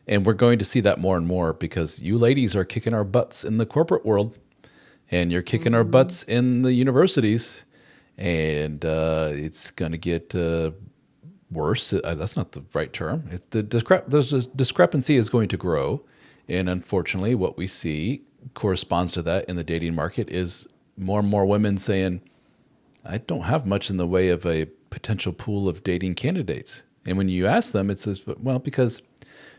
Speaker 1: and we're going to see that more and more because you ladies are kicking our butts in the corporate world, and you're kicking our butts in the universities, and it's going to get worse. That's not the right term. There's a discrepancy is going to grow. And unfortunately, what we see corresponds to that in the dating market is more and more women saying, I don't have much in the way of a potential pool of dating candidates. And when you ask them, it says, well, because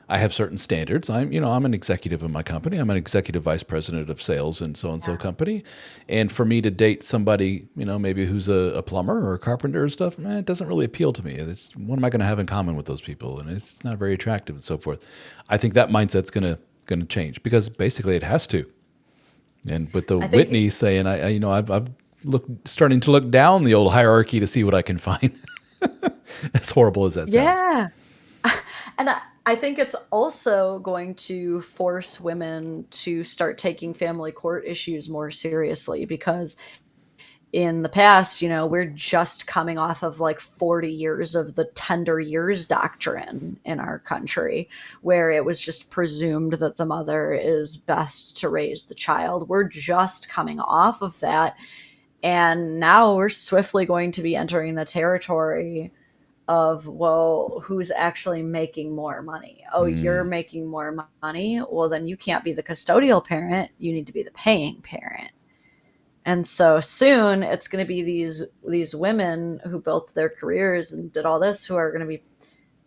Speaker 1: I have certain standards. I'm an executive in my company. I'm an executive vice president of sales in so-and-so company. And for me to date somebody, maybe who's a plumber or a carpenter or stuff, it doesn't really appeal to me. What am I going to have in common with those people? And it's not very attractive and so forth. I think that mindset's going to change because basically it has to. And with the
Speaker 2: I think,
Speaker 1: Whitney saying, I've starting to look down the old hierarchy to see what I can find. As horrible as that sounds.
Speaker 2: yeah. And I think it's also going to force women to start taking family court issues more seriously, because in the past, we're just coming off of like 40 years of the tender years doctrine in our country, where it was just presumed that the mother is best to raise the child. We're just coming off of that. And now we're swiftly going to be entering the territory of, well, who's actually making more money? Oh, you're
Speaker 1: Mm.
Speaker 2: making more money? Well, then you can't be the custodial parent. You need to be the paying parent. And so soon it's going to be these women who built their careers and did all this, who are going to be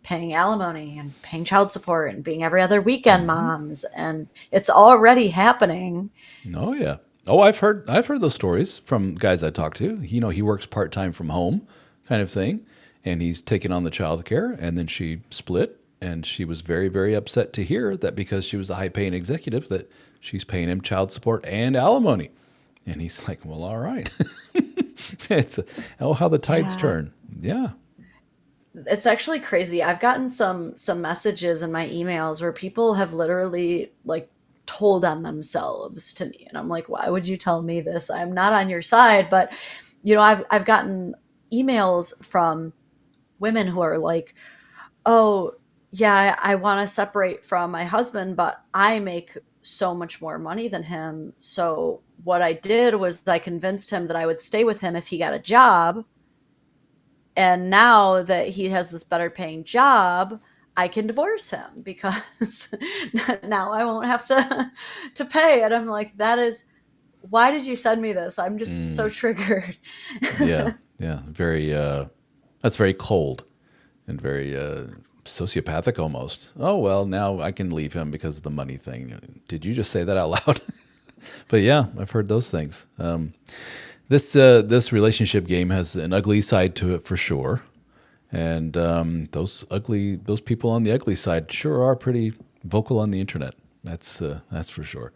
Speaker 2: paying alimony and paying child support and being every other weekend
Speaker 1: Hmm.
Speaker 2: moms, and it's already happening.
Speaker 1: Oh yeah. Oh, I've heard those stories from guys I talk to. He works part-time from home kind of thing, and he's taken on the childcare, and then she split, and she was very, very upset to hear that because she was a high-paying executive that she's paying him child support and alimony. And he's like, "Well, all right." How the tides
Speaker 2: Yeah,
Speaker 1: turn. Yeah.
Speaker 2: it's actually crazy. I've gotten some messages in my emails where people have literally like told on themselves to me, and I'm like, why would you tell me this? I'm not on your side. But I've gotten emails from women who are like, oh, yeah, I want to separate from my husband, but I make so much more money than him. So what I did was I convinced him that I would stay with him if he got a job. And now that he has this better paying job, I can divorce him because now I won't have to pay. And I'm like, that is, why did you send me this? I'm just so
Speaker 1: Mm,
Speaker 2: triggered.
Speaker 1: yeah. Yeah. Very. That's very cold and very sociopathic almost. Oh well, now I can leave him because of the money thing. Did you just say that out loud? But yeah, I've heard those things. This relationship game has an ugly side to it for sure, and those people on the ugly side sure are pretty vocal on the internet. That's for sure.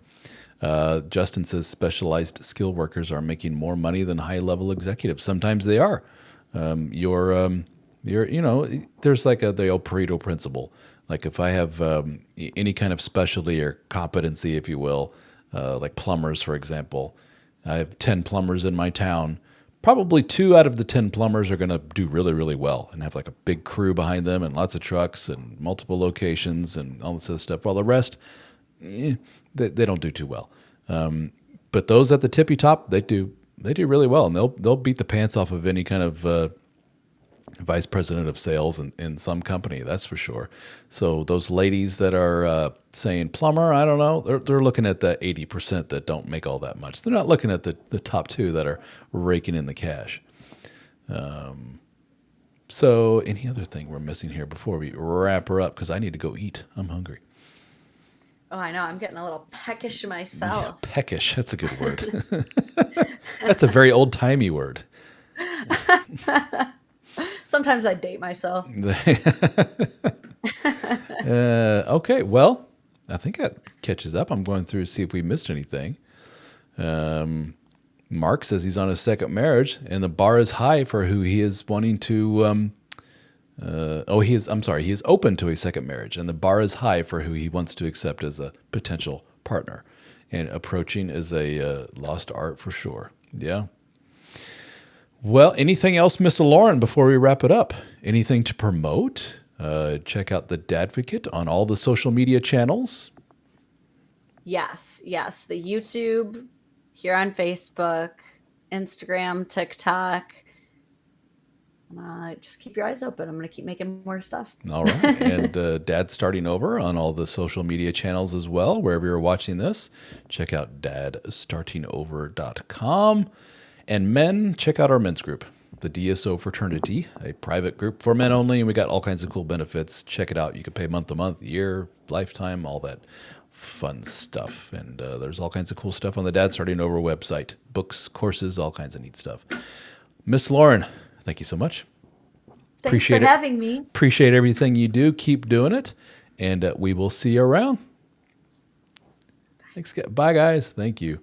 Speaker 1: Justin says specialized skill workers are making more money than high level executives. Sometimes they are. You're there's like the old Pareto principle. Like if I have any kind of specialty or competency, if you will, like plumbers, for example, I have 10 plumbers in my town. Probably 2 out of the 10 plumbers are going to do really, really well and have like a big crew behind them and lots of trucks and multiple locations and all this other stuff. While the rest, they don't do too well. But those at the tippy top, they do really well, and they'll beat the pants off of any kind of vice president of sales in some company, that's for sure. So those ladies that are saying plumber, I don't know, they're looking at the 80% that don't make all that much. They're not looking at the top 2 that are raking in the cash. So any other thing we're missing here before we wrap her up? Because I need to go eat. I'm hungry.
Speaker 2: Oh, I know. I'm getting a little peckish
Speaker 1: Yeah,
Speaker 2: myself.
Speaker 1: peckish. That's a good word. That's a very old timey word.
Speaker 2: Sometimes I date myself.
Speaker 1: Okay, well, I think that catches up. I'm going through to see if we missed anything. Mark says he's on his second marriage, and the bar is high for who he is wanting to. He is. I'm sorry. He is open to a second marriage, and the bar is high for who he wants to accept as a potential partner. And approaching is a lost art for sure. Yeah. Well, anything else, Miss Lauren, before we wrap it up? Anything to promote? Check out the Dadvocate on all the social media channels.
Speaker 2: Yes, yes. The YouTube, here on Facebook, Instagram, TikTok. Just keep your eyes open. I'm going to keep making more stuff.
Speaker 1: All right. And Dad's starting over on all the social media channels as well. Wherever you're watching this, check out dadstartingover.com. And men, check out our men's group, the DSO Fraternity, a private group for men only. And we got all kinds of cool benefits. Check it out. You can pay month to month, year, lifetime, all that fun stuff. And there's all kinds of cool stuff on the Dad Starting Over website. Books, courses, all kinds of neat stuff. Miss Lauren, thank you so much.
Speaker 2: Thanks for
Speaker 1: Appreciate it.
Speaker 2: having me.
Speaker 1: Appreciate everything you do. Keep doing it. And we will see you around. Thanks. Bye, guys. Thank you.